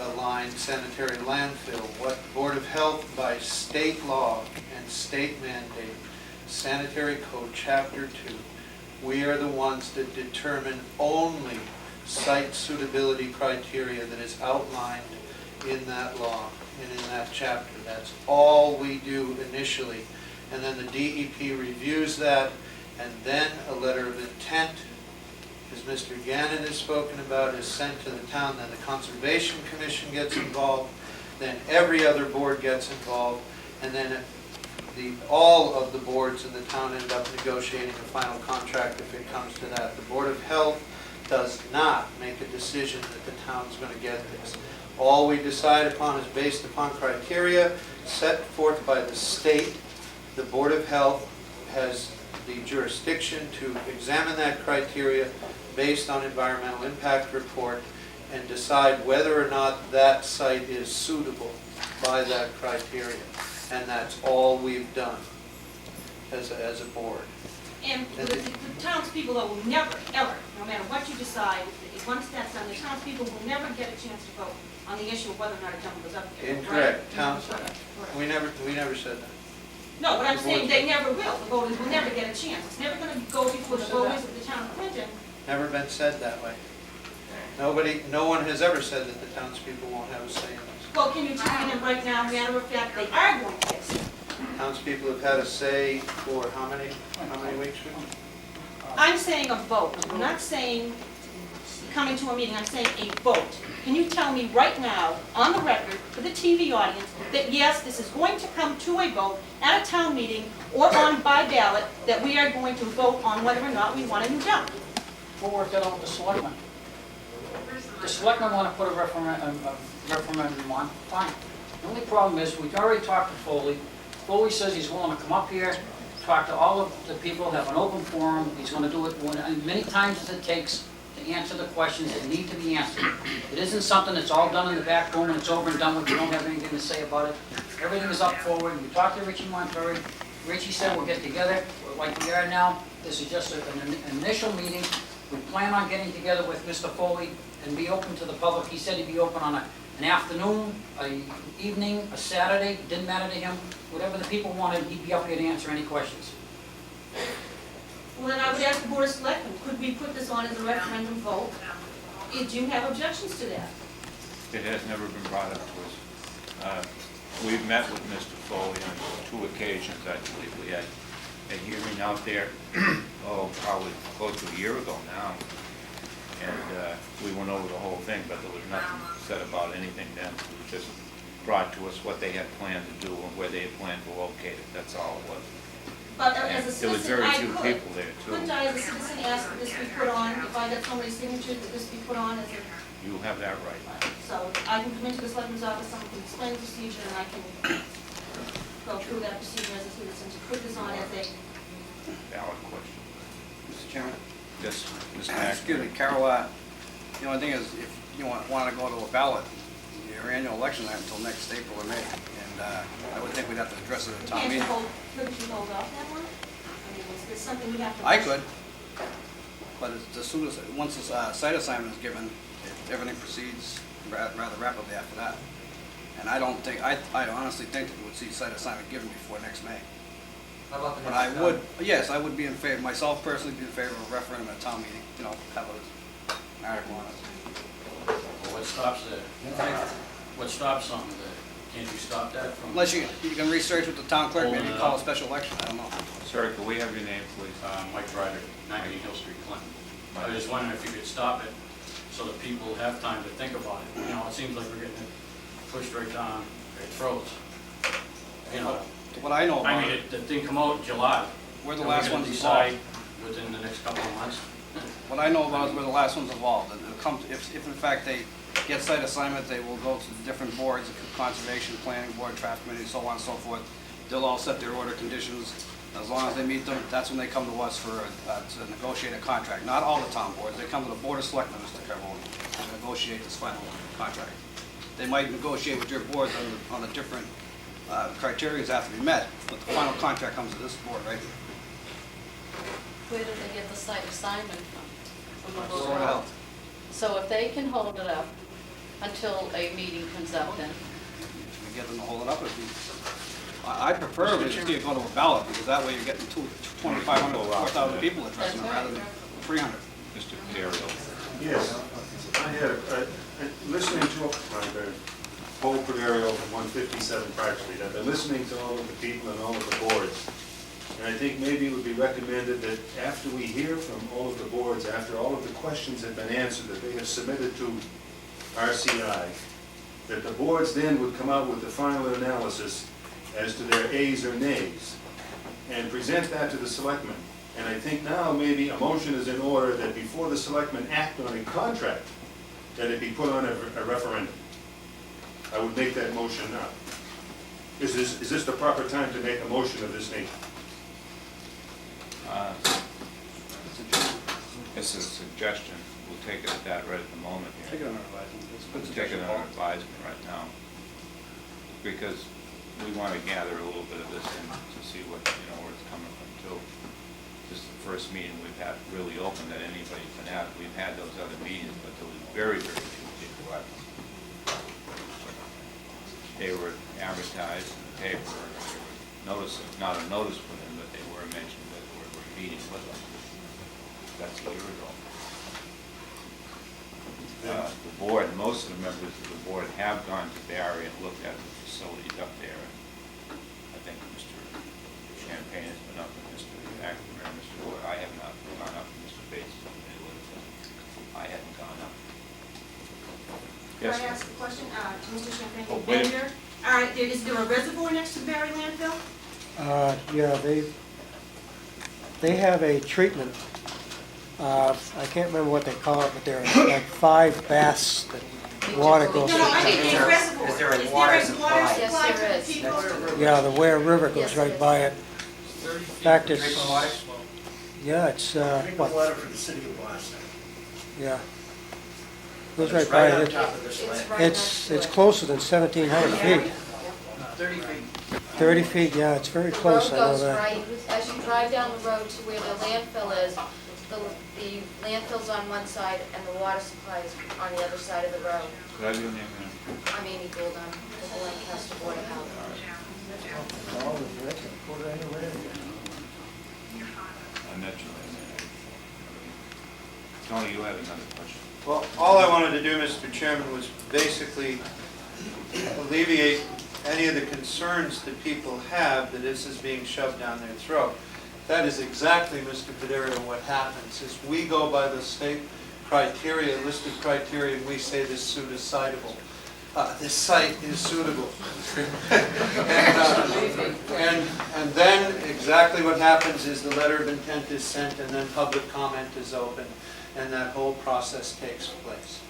a lined sanitary landfill. What the Board of Health, by state law and state mandate, Sanitary Code Chapter 2, we are the ones that determine only site suitability criteria that is outlined in that law and in that chapter. That's all we do initially. And then the DEP reviews that, and then a letter of intent, as Mr. Gannon has spoken about, is sent to the town. Then the Conservation Commission gets involved, then every other board gets involved, and then all of the boards in the town end up negotiating a final contract if it comes to that. The Board of Health does not make a decision that the town's going to get this. All we decide upon is based upon criteria set forth by the state. The Board of Health has the jurisdiction to examine that criteria based on environmental impact report and decide whether or not that site is suitable by that criteria. And that's all we've done as a board. And the townspeople though will never, ever, no matter what you decide, once that's done, the townspeople will never get a chance to vote on the issue of whether or not a dump goes up there. Incorrect. Right? Towns, Correct. we never said that. No, but I'm The saying board- they never will. The voters will never get a chance. It's never going to go before the voters of the town of Clinton. Never been said that way. No one has ever said that the townspeople won't have a say in this. Well, can you tell me that right now, matter of fact, they are going to get some? Townspeople have had a say for how many weeks? I'm saying a vote. I'm not saying coming to a meeting. I'm saying a vote. Can you tell me right now, on the record, for the TV audience, that yes, this is going to come to a vote at a town meeting or on by ballot, that we are going to vote on whether or not we want a new dump? We'll work that out with the selectmen. The selectmen want to put a referendum on, fine. The only problem is, we've already talked to Foley. Foley says he's willing to come up here, talk to all of the people, have an open forum. He's going to do it as many times as it takes to answer the questions that need to be answered. It isn't something that's all done in the back room and it's over and done with. You don't have anything to say about it. Everything is up forward. We talked to Richie Montori. Richie said we'll get together like we are now. This is just an initial meeting. We plan on getting together with Mr. Foley and be open to the public. He said he'd be open on an afternoon, an evening, a Saturday, didn't matter to him. Whatever the people wanted, he'd be up here to answer any questions. Well, then I would ask the Board of Selectmen, could we put this on as a referendum vote? Do you have objections to that? It has never been brought up to us. We've met with Mr. Foley on 2 occasions, I believe. We had a hearing out there, probably close to a year ago now. And we went over the whole thing, but there was nothing said about anything then. It was just brought to us what they had planned to do and where they had planned to locate it. That's all it was. But And as a there was citizen, very I few could. people there, too. Couldn't I, as a citizen, ask that this be put on, if I got somebody's signature, that this be put on as a, You have that right. so I can come into the selectman's office, someone can explain the procedure, and I can go through that procedure as a citizen to put this on as a, Valid question. Mr. Chairman, Yes, Ms. excuse me, Carol, the only thing is, if you want to go to a ballot, your annual election is not until next April or May, and I would think we'd have to address it at a town can't you meeting. couldn't you hold off that one? I mean, is this something we have to? I could, but as soon as, once this site assignment is given, everything proceeds rather rapidly after that. And I don't think, I honestly think that we would see site assignment given before next May. How about the But next I would, yes, I would be in favor, myself personally be in favor of a referendum at a town meeting, have an article on it. Well, what stops that? What stops something that, can't you stop that from? Unless you can research with the town clerk, maybe call a special election, I don't know. Sir, could we have your name, please? Mike Ryder, 19 Hill Street, Clinton. I was just wondering if you could stop it so that people have time to think about it. It seems like we're getting it pushed right down their throats. What I know I about mean, it, it didn't come out in July. we're the And last gonna ones decide involved. within the next couple of months. what I know about is we're the last ones involved. And it'll come, if in fact they get site assignment, they will go to the different boards, conservation, planning board, traffic committee, so on and so forth. They'll all set their order conditions. As long as they meet them, that's when they come to us for, to negotiate a contract. Not all the town boards, they come to the Board of Selectmen, Mr. Carbone, to negotiate this final contract. They might negotiate with your boards on the different criteria that have to be met, but the final contract comes to this board right here. Where do they get the site assignment from? From the Board Board of of Health. So if they can hold it up until a meeting comes up, then We get them to hold it up. I prefer we just go to a ballot, because that way you're getting 2,500, 4,000 people addressing it rather than 300. Mr. Calerio. Yes, I had, listening to Paul Calerio from 157 Park Street, I've been listening to all of the people and all of the boards, and I think maybe it would be recommended that after we hear from all of the boards, after all of the questions have been answered that they have submitted to RCI, that the boards then would come out with the final analysis as to their ayes or nays, and present that to the selectmen. And I think now maybe a motion is in order that before the selectmen act on a contract, that it be put on a referendum. I would make that motion now. Is this the proper time to make a motion of this nature? It's a suggestion. We'll take it at that right at the moment Take it here. under advisement. It's a good We'll take it suggestion, under Paul. advisement right now. Because we want to gather a little bit of this in to see what, where it's coming from too. This is the first meeting we've had really open that anybody can have. We've had those other meetings, but there was very, very few people at them. They were advertised in the paper, there was not a notice put in, but they were mentioned that we're meeting with them. That's a year ago. The board, most of the members of the board have gone to Barry and looked at the facilities up there. And I think Mr. Champagne has been up, and Mr. Ackerman, and Mr. Wood. I have not gone up, and Mr. Bates has been able to. I haven't gone up. Can Yes, I ask a question to Mr. Champagne? Oh, wait. Bender? All right, is there a reservoir next to Barry landfill? Yeah, they have a treatment, I can't remember what they call it, but there are like 5 baths that water goes No, I through. mean a reservoir. Is there a Is water there a supply? water Yes, supply there for the is. people? Yeah, the Ware River goes Yes, it right is. by it. 30 feet. Fact is, Drinking water? yeah, it's, Drinking what, water for the city of Boston. yeah. Goes It's right by on it. top of this it's land. right next It's to it. closer than 1,700 feet. 30 feet. 30 feet, yeah, it's very The close, road I know goes that. right, as you drive down the road to where the landfill is, the landfill's on one side and the water supply is on the other side of the road. could I have your name, ma'am? I'm Amy Gould, I'm with the Lancaster Board of Health. All the rest, put it anywhere. I met you. Tony, you had another question. Well, all I wanted to do, Mr. Chairman, was basically alleviate any of the concerns that people have that this is being shoved down their throat. That is exactly, Mr. Paderio, what happens, is we go by the state criteria, listed criteria, and we say this suit is citable. This site is suitable. And then exactly what happens is the letter of intent is sent, and then public comment is open, and that whole process takes place.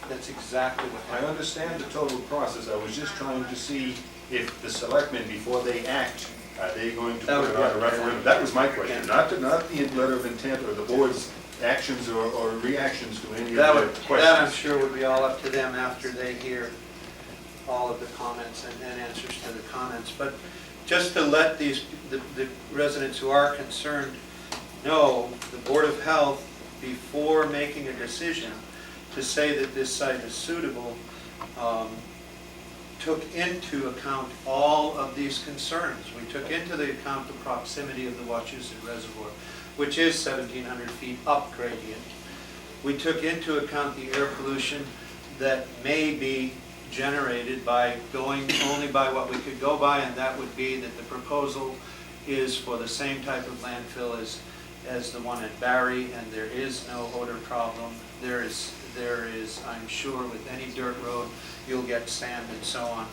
That's exactly what I happens. understand the total process, I was just trying to see if the selectmen, before they act, are they going to That put would it be on a up to referendum? them. That was my question, not the letter of intent or the board's actions or reactions to any of That the would, questions. that I'm sure would be all up to them after they hear all of the comments and answers to the comments. But just to let the residents who are concerned know, the Board of Health, before making a decision to say that this site is suitable, took into account all of these concerns. We took into the account the proximity of the Wachusett Reservoir, which is 1,700 feet up gradient. We took into account the air pollution that may be generated by going only by what we could go by, and that would be that the proposal is for the same type of landfill as the one at Barry, and there is no odor problem. There is, I'm sure, with any dirt road, you'll get sand and so on.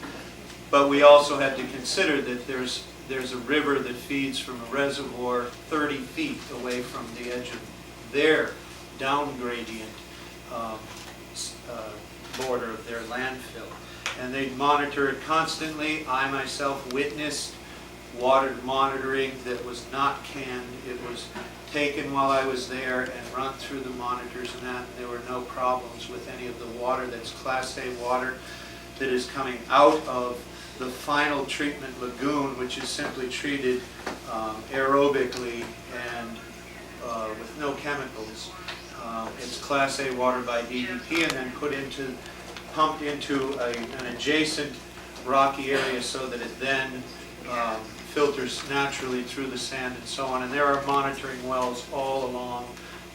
But we also had to consider that there's a river that feeds from a reservoir 30 feet away from the edge of their down gradient border of their landfill. And they monitor it constantly. I myself witnessed water monitoring that was not canned. It was taken while I was there and run through the monitors and that, and there were no problems with any of the water that's Class A water that is coming out of the final treatment lagoon, which is simply treated aerobically and with no chemicals. It's Class A water by DEP and then pumped into an adjacent rocky area so that it then filters naturally through the sand and so on. And there are monitoring wells all along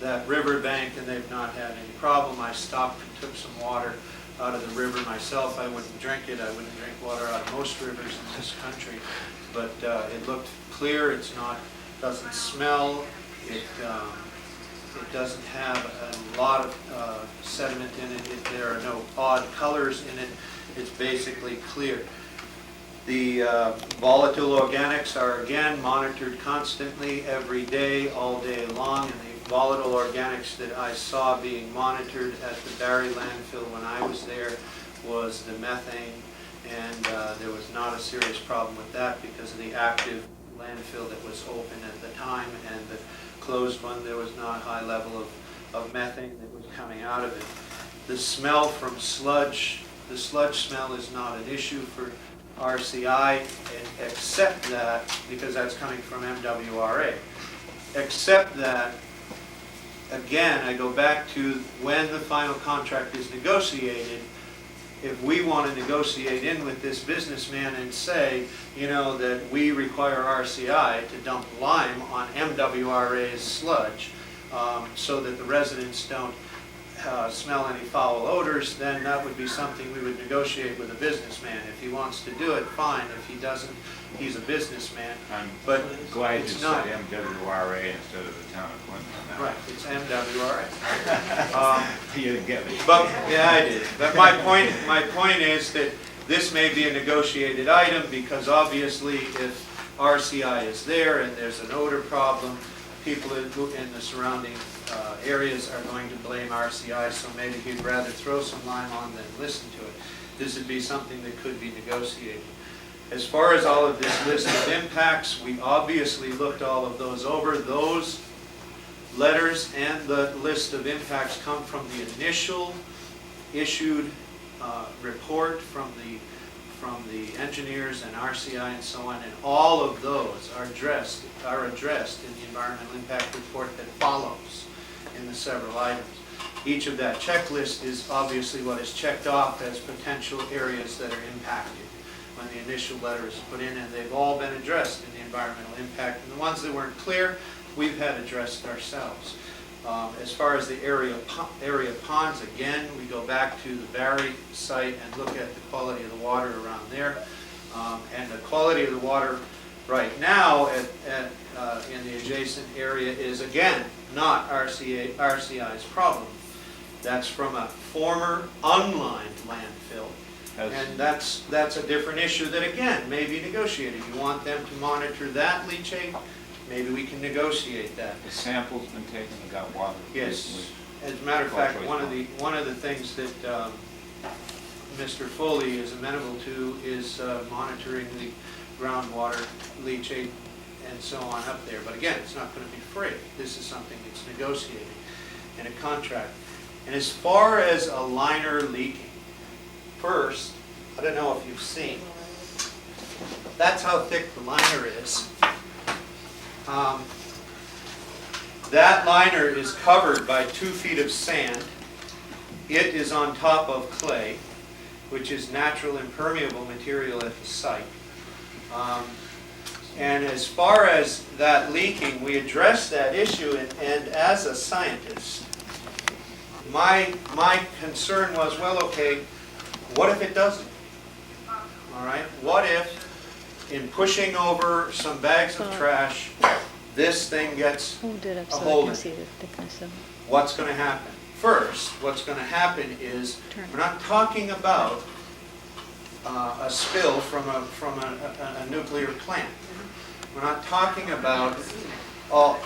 that riverbank, and they've not had any problem. I stopped and took some water out of the river myself. I wouldn't drink it. I wouldn't drink water out of most rivers in this country. But it looked clear. It's not, doesn't smell. It doesn't have a lot of sediment in it. There are no odd colors in it. It's basically clear. The volatile organics are again monitored constantly every day, all day long, and the volatile organics that I saw being monitored at the Barry landfill when I was there was the methane, and there was not a serious problem with that because of the active landfill that was open at the time, and the closed one, there was not a high level of methane that was coming out of it. The smell from sludge, the sludge smell is not an issue for RCI, except that, because that's coming from MWRA, except that, again, I go back to when the final contract is negotiated. If we want to negotiate in with this businessman and say, you know, that we require RCI to dump lime on MWRA's sludge so that the residents don't smell any foul odors, then that would be something we would negotiate with a businessman. If he wants to do it, fine. If he doesn't, he's a businessman. I'm But glad you it's said not. MWRA instead of the town of Clinton. on that. Right, it's MWRA. You didn't get me. But, yeah, I did. But my point is that this may be a negotiated item because obviously if RCI is there and there's an odor problem, people in the surrounding areas are going to blame RCI, so maybe he'd rather throw some lime on than listen to it. This would be something that could be negotiated. As far as all of this list of impacts, we obviously looked all of those over. Those letters and the list of impacts come from the initial issued report from the engineers and RCI and so on, and all of those are addressed in the environmental impact report that follows in the several items. Each of that checklist is obviously what is checked off as potential areas that are impacted when the initial letter is put in, and they've all been addressed in the environmental impact. And the ones that weren't clear, we've had addressed ourselves. As far as the area ponds, again, we go back to the Barry site and look at the quality of the water around there. And the quality of the water right now in the adjacent area is, again, not RCI's problem. That's from a former unlined landfill. And that's a different issue that, again, may be negotiated. You want them to monitor that leachate? Maybe we can negotiate that. The sample's been taken and got water. Yes. As a matter of fact, one of the things that Mr. Foley is amenable to is monitoring the groundwater leachate and so on up there. But again, it's not going to be free. This is something that's negotiated in a contract. And as far as a liner leaking, first, I don't know if you've seen, that's how thick the liner is. That liner is covered by 2 feet of sand. It is on top of clay, which is natural impermeable material at the site. And as far as that leaking, we addressed that issue, and as a scientist, my concern was, well, okay, what if it doesn't? All right, what if in pushing over some bags of trash, this thing gets a hole in it? What's going to happen? First, what's going to happen is we're not talking about a spill from a nuclear plant. We're not talking about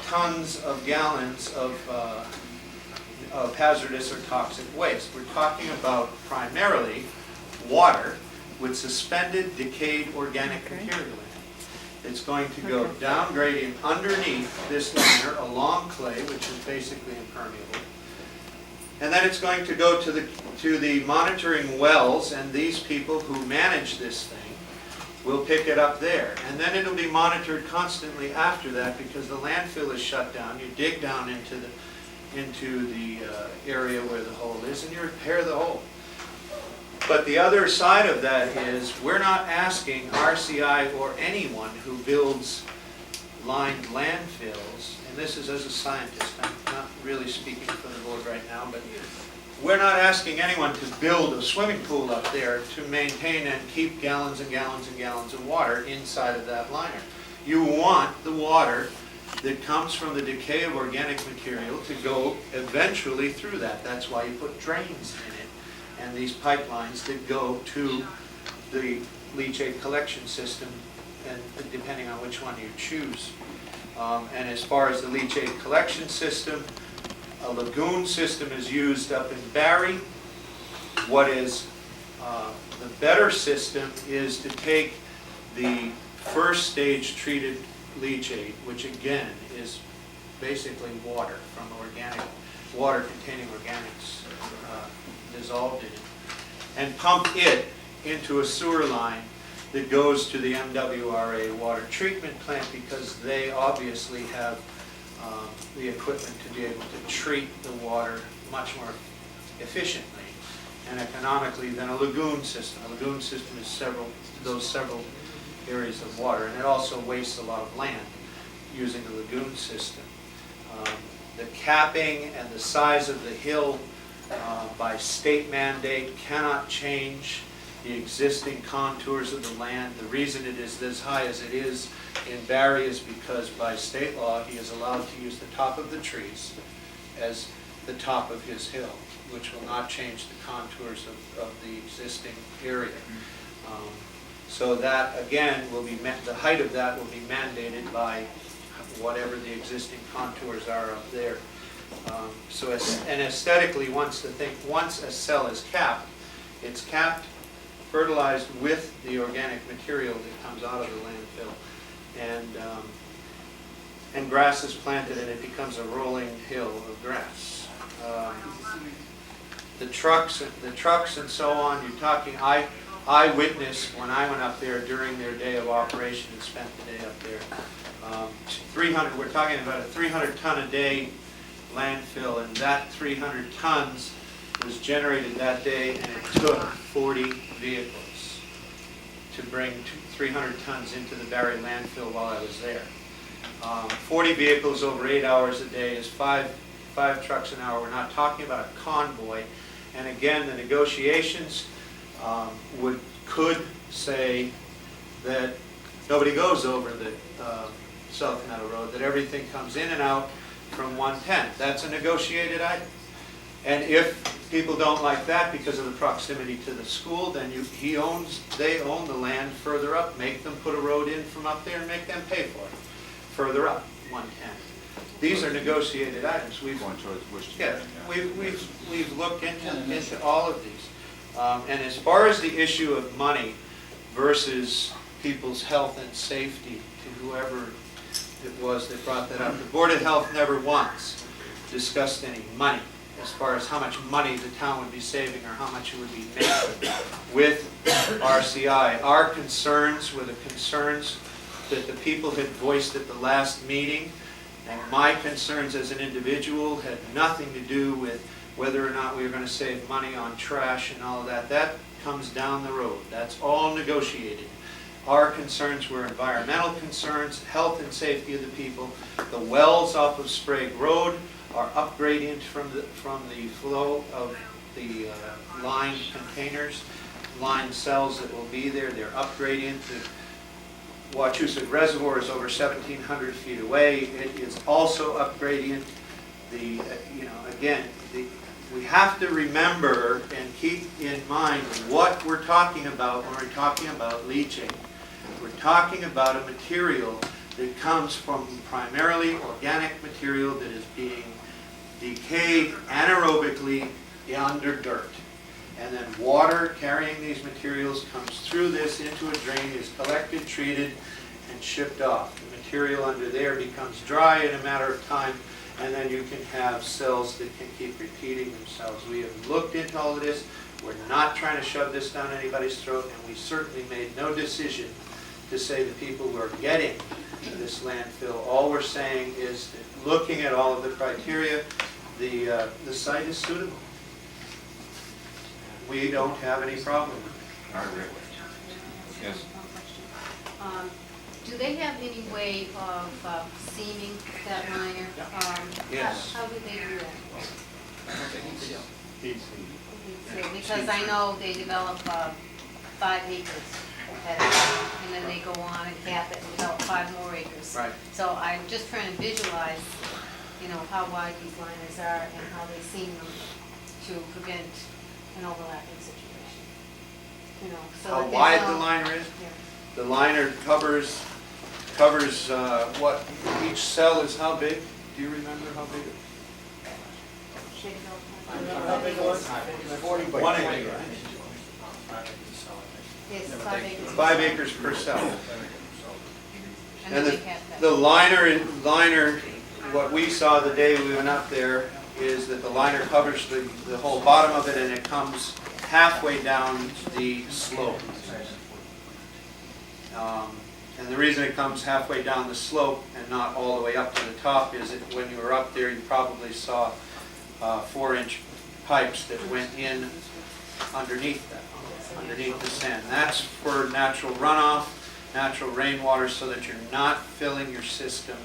tons of gallons of of hazardous or toxic waste. We're talking about primarily water with suspended decayed organic material in it. It's going to go down gradient underneath this liner along clay, which is basically impermeable. And then it's going to go to the monitoring wells, and these people who manage this thing will pick it up there. And then it'll be monitored constantly after that, because the landfill is shut down. You dig down into the area where the hole is, and you repair the hole. But the other side of that is, we're not asking RCI or anyone who builds lined landfills, and this is as a scientist, I'm not really speaking for the board right now, but we're not asking anyone to build a swimming pool up there to maintain and keep gallons and gallons and gallons of water inside of that liner. You want the water that comes from the decay of organic material to go eventually through that. That's why you put drains in it, and these pipelines that go to the leachate collection system, and depending on which one you choose. And as far as the leachate collection system, a lagoon system is used up in Barry. What is the better system is to take the first stage treated leachate, which again is basically water from organic, water containing organics dissolved in it, and pump it into a sewer line that goes to the MWRA water treatment plant, because they obviously have the equipment to be able to treat the water much more efficiently and economically than a lagoon system. A lagoon system is several areas of water, and it also wastes a lot of land using a lagoon system. The capping and the size of the hill by state mandate cannot change the existing contours of the land. The reason it is as high as it is in Barry is because by state law he is allowed to use the top of the trees as the top of his hill, which will not change the contours of the existing area. So that again will be the height of that will be mandated by whatever the existing contours are up there. And aesthetically, once a cell is capped, it's capped, fertilized with the organic material that comes out of the landfill, and grass is planted, and it becomes a rolling hill of grass. The trucks and so on, you're talking, I witnessed when I went up there during their day of operation and spent the day up there. We're talking about a 300 ton a day landfill, and that 300 tons was generated that day, and it took 40 vehicles to bring 300 tons into the Barry landfill while I was there. 40 vehicles over 8 hours a day is five trucks an hour. We're not talking about a convoy. And again, the negotiations could say that nobody goes over the South Canal Road, that everything comes in and out from 110. That's a negotiated item. And if people don't like that because of the proximity to the school, then they own the land further up. Make them put a road in from up there and make them pay for it. Further up, 110. These are negotiated items. We've looked into all of these. And as far as the issue of money versus people's health and safety, to whoever it was that brought that up, the Board of Health never once discussed any money as far as how much money the town would be saving or how much it would be making with RCI. Our concerns were the concerns that the people had voiced at the last meeting, and my concerns as an individual had nothing to do with whether or not we were going to save money on trash and all of that. That comes down the road. That's all negotiated. Our concerns were environmental concerns, health and safety of the people. The wells off of Sprague Road are up gradient from the flow of the lined containers, lined cells that will be there. They're up gradient. The Wachusett Reservoir is over 1,700 feet away. It is also up gradient. We have to remember and keep in mind what we're talking about when we're talking about leaching. We're talking about a material that comes from primarily organic material that is being decayed anaerobically under dirt. And then water carrying these materials comes through this into a drain, is collected, treated, and shipped off. The material under there becomes dry in a matter of time, and then you can have cells that can keep repeating themselves. We have looked into all of this. We're not trying to shove this down anybody's throat, and we certainly made no decision to say the people who are getting this landfill. All we're saying is that looking at all of the criteria, the site is suitable. We don't have any problem with it. Margaret? Yes. One question. Do they have any way of seaming that liner? Yes. How do they do that? He's- Because I know they develop 5 acres at a time, and then they go on and cap it and develop 5 more acres. Right. So I'm just trying to visualize, how wide these liners are and how they seam them to prevent an overlapping situation. So How that there's wide no- the liner is? Yeah. The liner covers what, each cell is how big? Do you remember how big? Should it go- How big was it? 40 by 1 20, acre. right? Yes, 5 acres. 5 acres per cell. And And then they cap that. the liner, what we saw the day we went up there, is that the liner covers the whole bottom of it, and it comes halfway down the slope. And the reason it comes halfway down the slope and not all the way up to the top is that when you were up there, you probably saw 4-inch pipes that went in underneath that, underneath the sand. That's for natural runoff, natural rainwater, so that you're not filling your system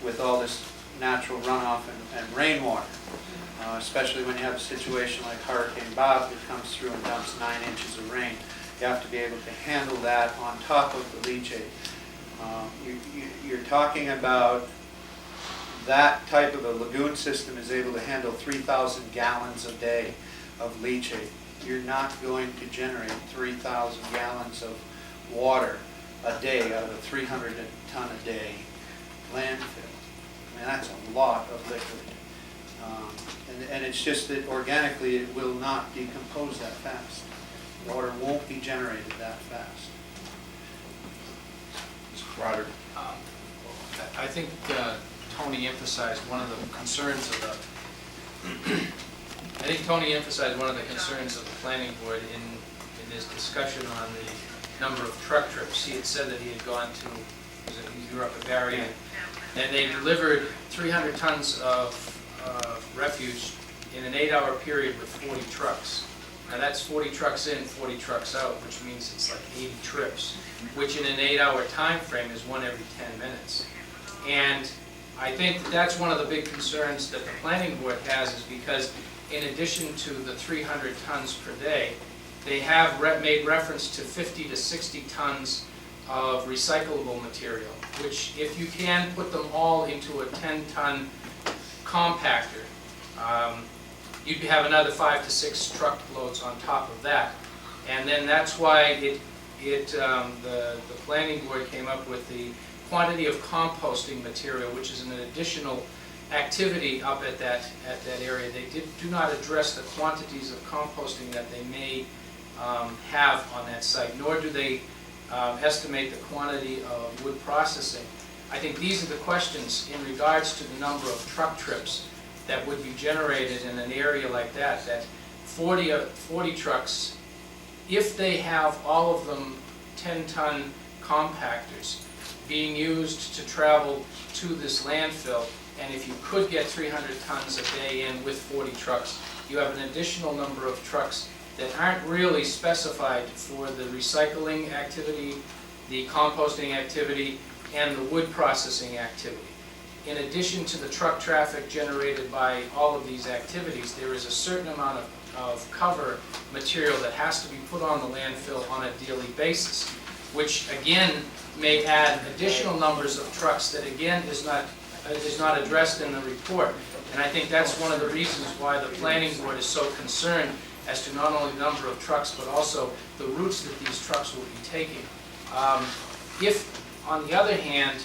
with all this natural runoff and rainwater. Especially when you have a situation like Hurricane Bob that comes through and dumps 9 inches of rain. You have to be able to handle that on top of the leachate. You're talking about that type of a lagoon system is able to handle 3,000 gallons a day of leachate. You're not going to generate 3,000 gallons of water a day out of a 300 ton a day landfill. I mean, that's a lot of liquid. And it's just that organically it will not decompose that fast. Water won't be generated that fast. Mr. Broderick? I think Tony emphasized one of the concerns of the planning board in his discussion on the number of truck trips. He had said that he had gone to, you were up at Barry, and they delivered 300 tons of refuse in an 8-hour period with 40 trucks. Now that's 40 trucks in, 40 trucks out, which means it's like 80 trips, which in an 8-hour time frame is 1 every 10 minutes. And I think that's one of the big concerns that the planning board has, is because in addition to the 300 tons per day, they have made reference to 50 to 60 tons of recyclable material, which if you can put them all into a 10-ton compactor, you'd have another 5 to 6 truckloads on top of that. And then that's why the planning board came up with the quantity of composting material, which is an additional activity up at that area. They do not address the quantities of composting that they may have on that site, nor do they estimate the quantity of wood processing. I think these are the questions in regards to the number of truck trips that would be generated in an area like that, that 40 trucks, if they have all of them 10-ton compactors being used to travel to this landfill, and if you could get 300 tons a day in with 40 trucks, you have an additional number of trucks that aren't really specified for the recycling activity, the composting activity, and the wood processing activity. In addition to the truck traffic generated by all of these activities, there is a certain amount of cover material that has to be put on the landfill on a daily basis, which again may add additional numbers of trucks that again is not addressed in the report. And I think that's one of the reasons why the planning board is so concerned as to not only the number of trucks, but also the routes that these trucks will be taking. If, on the other hand,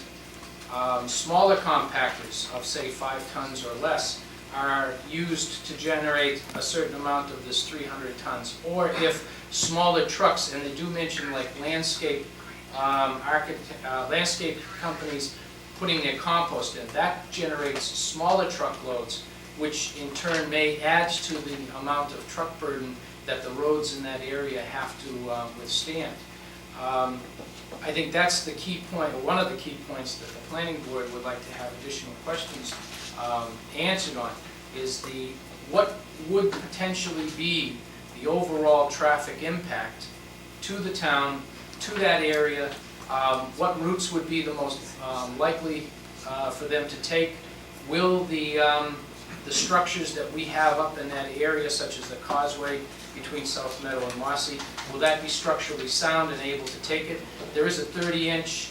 smaller compactors of say 5 tons or less are used to generate a certain amount of this 300 tons, or if smaller trucks, and they do mention like landscape landscape companies putting their compost in, that generates smaller truckloads, which in turn may add to the amount of truck burden that the roads in that area have to withstand. I think that's the key point, or one of the key points that the planning board would like to have additional questions answered on, is what would potentially be the overall traffic impact to the town, to that area, what routes would be the most likely for them to take. Will the structures that we have up in that area, such as the causeway between South Meadow and Mossy, will that be structurally sound and able to take it? There is a 30-inch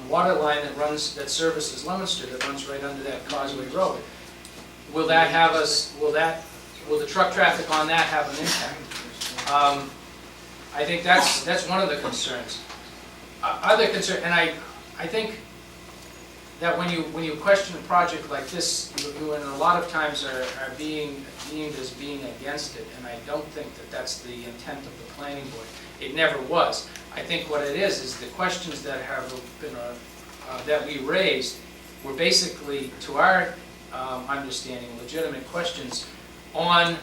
water line that services Leominster that runs right under that Causeway Road. Will that have will the truck traffic on that have an impact? I think that's one of the concerns. Other concern, and I think that when you question a project like this, you in a lot of times are being deemed as being against it, and I don't think that that's the intent of the planning board. It never was. I think what it is the questions that have been that we raised were basically, to our understanding, legitimate questions on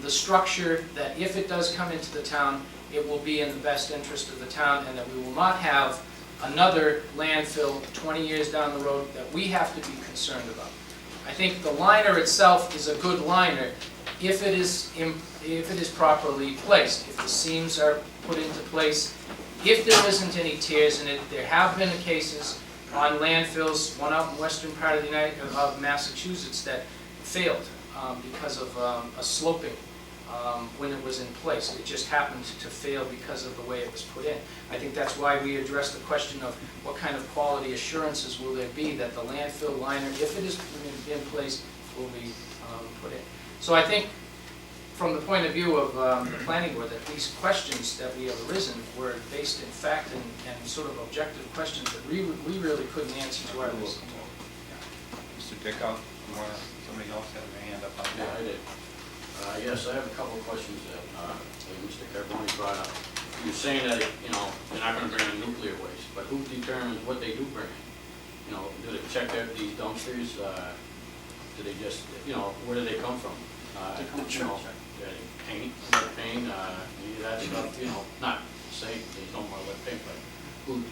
the structure, that if it does come into the town, it will be in the best interest of the town, and that we will not have another landfill 20 years down the road that we have to be concerned about. I think the liner itself is a good liner if it is properly placed, if the seams are put into place, if there isn't any tears in it. There have been cases on landfills, one out in western part of Massachusetts, that failed because of a sloping when it was in place. It just happened to fail because of the way it was put in. I think that's why we addressed the question of what kind of quality assurances will there be that the landfill liner, if it is in place, will be put in. So I think from the point of view of the planning board, that these questions that we have arisen were based in fact and sort of objective questions that we really couldn't answer to our list. Mr. Dickow, somebody else had their hand up? Yeah, I did. Yes, I have a couple of questions that Mr. Carboni brought up. You're saying that, they're not going to bring in nuclear waste, but who determines what they do bring in? Do they check out these dumpsters? Do they just, where do they come from? They come from Paint, any of that stuff, not safe, there's no more lead paint, but who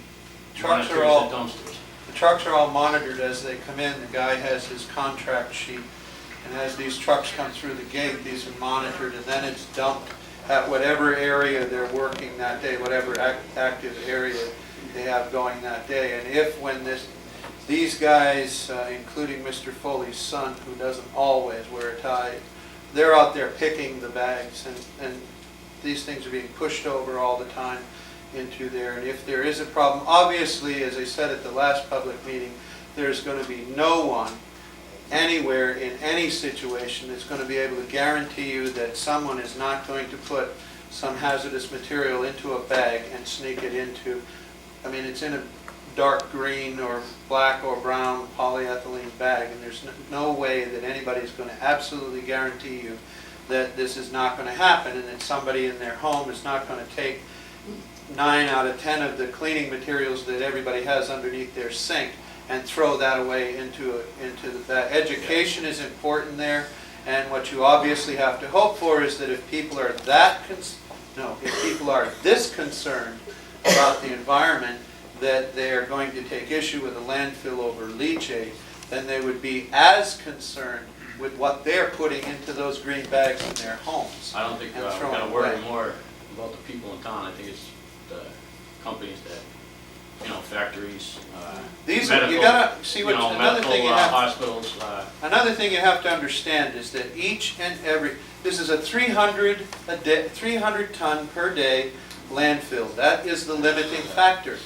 Trucks are monitors all- the dumpsters? The trucks are all monitored as they come in. The guy has his contract sheet, and as these trucks come through the gate, these are monitored, and then it's dumped at whatever area they're working that day, whatever active area they have going that day. And when these guys, including Mr. Foley's son, who doesn't always wear a tie, they're out there picking the bags, and these things are being pushed over all the time into there. And if there is a problem, obviously, as I said at the last public meeting, there's going to be no one anywhere in any situation that's going to be able to guarantee you that someone is not going to put some hazardous material into a bag and sneak it into, it's in a dark green or black or brown polyethylene bag, and there's no way that anybody's going to absolutely guarantee you that this is not going to happen, and that somebody in their home is not going to take 9 out of 10 of the cleaning materials that everybody has underneath their sink and throw that away into the bag. Education is important there, and what you obviously have to hope for is that if people are if people are this concerned about the environment, that they are going to take issue with a landfill over leachate, then they would be as concerned with what they're putting into those green bags in their homes. I don't think we're going to worry more about the people in town. I think it's the companies that, factories, medical, you gotta see what another thing you have. Hospitals. Another thing you have to understand is that each and every, this is a 300 ton per day landfill. That is the limiting factor.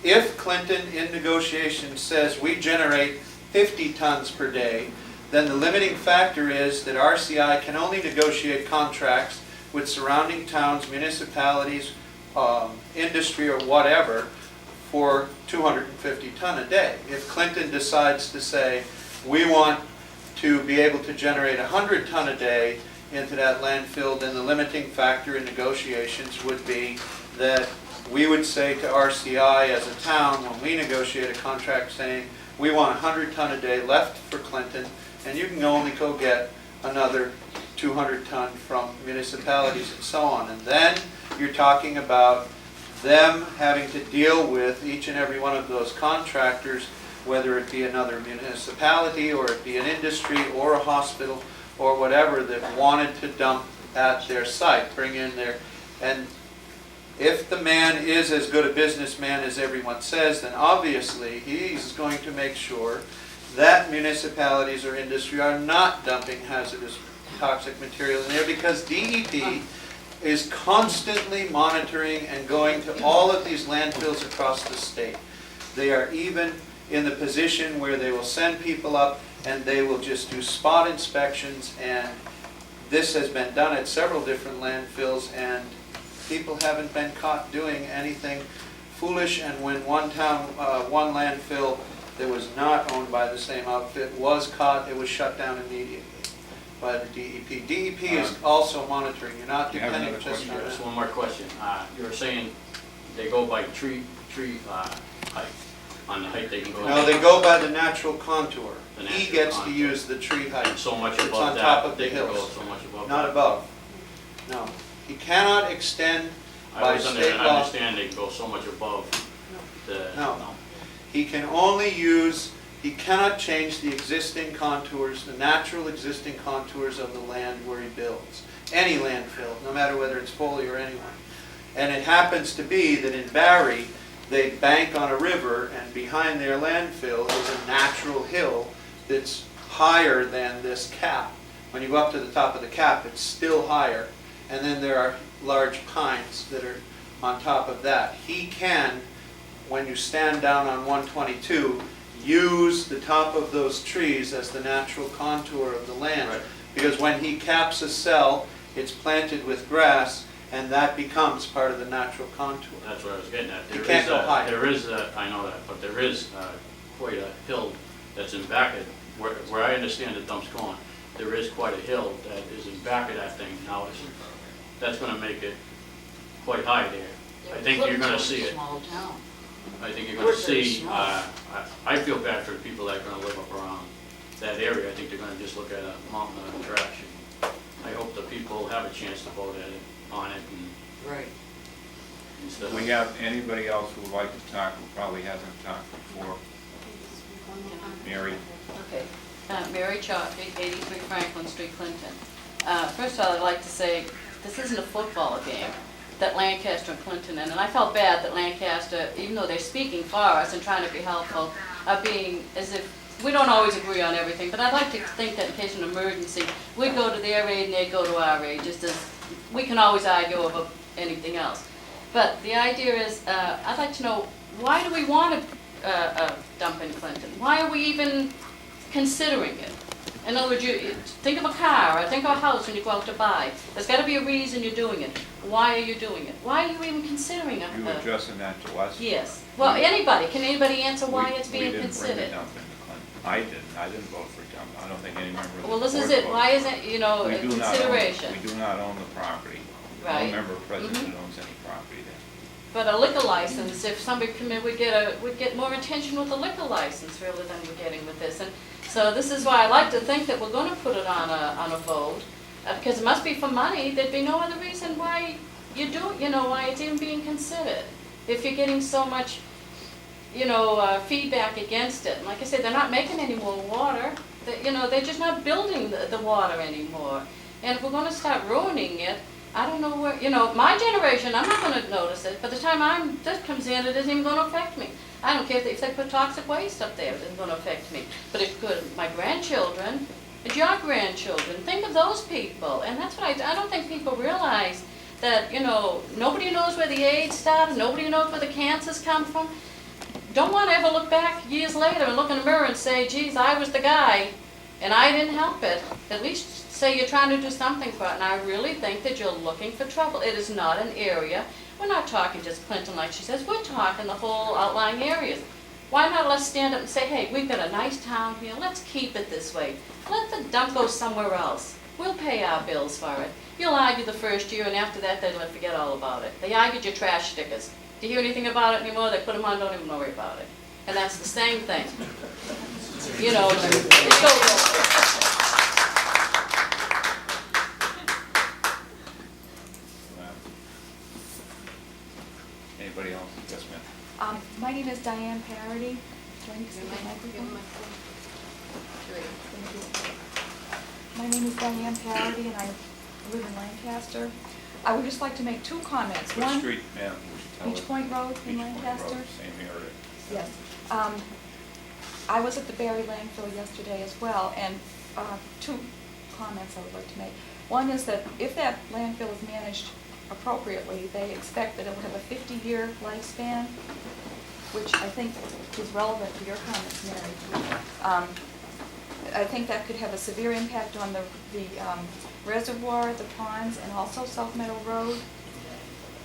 If Clinton in negotiations says we generate 50 tons per day, then the limiting factor is that RCI can only negotiate contracts with surrounding towns, municipalities, industry or whatever for 250 ton a day. If Clinton decides to say we want to be able to generate 100 ton a day into that landfill, then the limiting factor in negotiations would be that we would say to RCI as a town, when we negotiate a contract saying, we want 100 ton a day left for Clinton, and you can only go get another 200 ton from municipalities and so on. And then you're talking about them having to deal with each and every one of those contractors, whether it be another municipality or it be an industry or a hospital or whatever that wanted to dump at their site, bring in their, and if the man is as good a businessman as everyone says, then obviously he's going to make sure that municipalities or industry are not dumping hazardous toxic material in there, because DEP is constantly monitoring and going to all of these landfills across the state. They are even in the position where they will send people up and they will just do spot inspections, and this has been done at several different landfills, and people haven't been caught doing anything foolish. And when one landfill that was not owned by the same outfit was caught, it was shut down immediately by the DEP. DEP is also monitoring, you're not You have depending another just question? on Just that. one more question. You were saying they go by tree height, on the height they can go. No, they go by the natural contour. The He natural gets to contour. use the tree height. And so much It's above on that. top of the They can go hills. so much above. Not that. above. No. He cannot extend I by was state I law. understand they can go so much above the. No. He can only use, he cannot change the existing contours, the natural existing contours of the land where he builds. Any landfill, no matter whether it's Foley or anyone. And it happens to be that in Barry, they bank on a river, and behind their landfill is a natural hill that's higher than this cap. When you go up to the top of the cap, it's still higher. And then there are large pines that are on top of that. He can, when you stand down on 122, use the top of those trees as the natural contour of the land. Right. Because when he caps a cell, it's planted with grass, and that becomes part of the natural contour. That's what I was getting at. You can't go higher. There is I know that, but there is quite a hill that's in back of, where I understand the dump's going, there is quite a hill that is in back of that thing. Now, that's gonna make it quite high there. I think you're gonna see it. Small town. I think you're gonna see, I feel bad for the people that are gonna live up around that area. I think they're gonna just look at a mountain of trash. I hope the people have a chance to vote at it, on it, and Right. instead Do of. we have anybody else who would like to talk who probably hasn't talked before? Mary? Okay. Mary Chaffee, 83 Franklin Street, Clinton. First of all, I'd like to say, this isn't a football game that Lancaster and Clinton, and I felt bad that Lancaster, even though they're speaking for us and trying to be helpful, are being as if, we don't always agree on everything, but I'd like to think that in case of an emergency, we'd go to their aid and they'd go to our aid, just as we can always argue over anything else. But the idea is, I'd like to know, why do we want to dump in Clinton? Why are we even considering it? In other words, you think of a car or think of a house when you go out to buy. There's got to be a reason you're doing it. Why are you doing it? Why are you even considering it? You addressing that to us? Yes. Well, anybody. Can anybody answer why it's being We didn't bring considered? the dump into Clinton. I didn't vote for dump. I don't think any member of the Well, board this is it. voted. Why isn't, you know, We a do not own- consideration? We do not own the property. Right. No member of president Mhm. owns any property there. But a liquor license, if somebody come in, we'd get more attention with a liquor license rather than we're getting with this. And so this is why I like to think that we're gonna put it on a vote, because it must be for money. There'd be no other reason why you do it, why it's even being considered. If you're getting so much, feedback against it. And like I said, they're not making any more water. They're just not building the water anymore. And if we're gonna start ruining it, I don't know where, my generation, I'm not gonna notice it. By the time this comes in, it isn't even gonna affect me. I don't care if they put toxic waste up there, it isn't gonna affect me. But it could, my grandchildren, your grandchildren, think of those people. And that's what I don't think people realize that, nobody knows where the AIDS started, nobody knows where the cancers come from. Don't wanna ever look back years later and look in the mirror and say, geez, I was the guy and I didn't help it. At least say you're trying to do something for it, and I really think that you're looking for trouble. It is not an area, we're not talking just Clinton like she says, we're talking the whole outlying areas. Why not let's stand up and say, hey, we've got a nice town here, let's keep it this way. Let the dump go somewhere else. We'll pay our bills for it. You'll argue the first year, and after that, they'll forget all about it. They argued your trash stickers. Do you hear anything about it anymore? They put them on, don't even worry about it. And that's the same thing. You know, it goes over. Anybody else? Yes, ma'am. My name is Diane Parody. Do I need to speak at the microphone? Thank you. My name is Diane Parody, and I live in Lancaster. I would just like to make two comments. Which One, street, ma'am? Would you tell us? Beach Point Road in Beach Point Lancaster. Road, same area. Yes. I was at the Barry landfill yesterday as well, and two comments I would like to make. One is that if that landfill is managed appropriately, they expect that it will have a 50-year lifespan, which I think is relevant to your comments, Mary. I think that could have a severe impact on the reservoir, the ponds, and also South Meadow Road.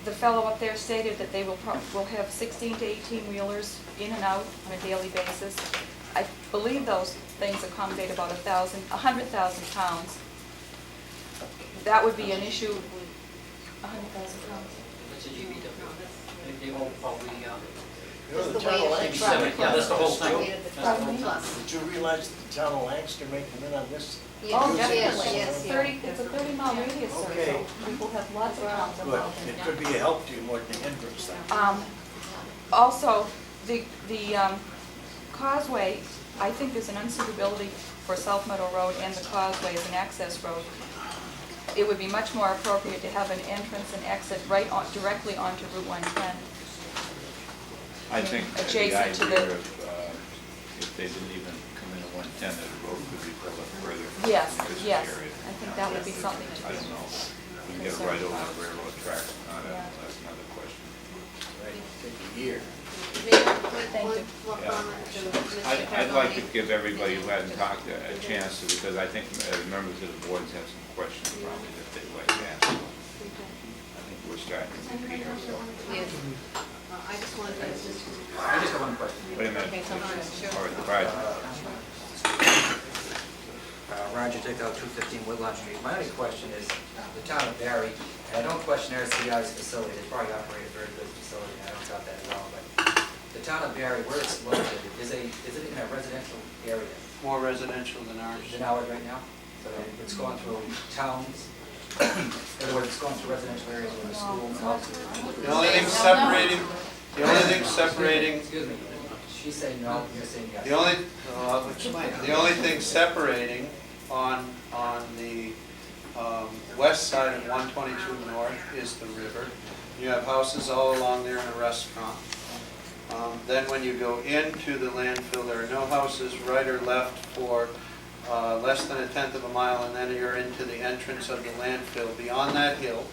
The fellow up there stated that they will have 16 to 18 wheelers in and out on a daily basis. I believe those things accommodate about 100,000 pounds. That would be an issue. 100,000 pounds. That's a GBW. They won't probably, You know, the town of Lancaster, yeah, that's the whole thing. That's the whole plus. did you realize that the town of Lancaster may come in on this? Oh, Yes, definitely. yes, yes. 30, it's a 30-mile radius, sir, Okay. so people have lots of pounds Good, involved in it it. could be a help to you more than a hindrance then. Also, the causeway, I think there's an unsuitability for South Meadow Road and the causeway as an access road. It would be much more appropriate to have an entrance and exit directly onto Route 110. I think the Adjacent to idea the- of, if they didn't even come in at 110, that the road could be built up further. Yes, in this yes. area. I think that would be something to I be. don't know. We can get it right over the railroad tracks, not Yeah. that's another question. Right, take a year. Thank you. One Yeah. comment to Mr. I'd like to Carbone. give everybody who hasn't talked a chance to, because I think members of the boards have some questions probably that they'd like to ask. I think we're starting to repeat ourselves. Yes. I just wanted to ask Mr. I just have one question. Wait a minute. Okay, so, sure. All right, Brad. Roger Dickow, 215 Woodlawn Street. My only question is, the town of Barry, and I don't question RCI's facility, they probably operate a very good facility, I don't doubt that at all, but the town of Barry, where it's located, is it in a residential area? More residential than ours. Is it ours right now? So it's going through towns, in other words, it's going through residential areas where the schools, houses. The only thing separating, Excuse me, she's saying no, you're saying yes. the only, I'll explain. The only thing separating on the west side of 122 North is the river. You have houses all along there and a restaurant. Then when you go into the landfill, there are no houses right or left for less than 1/10 of a mile, and then you're into the entrance of the landfill. Beyond that hill,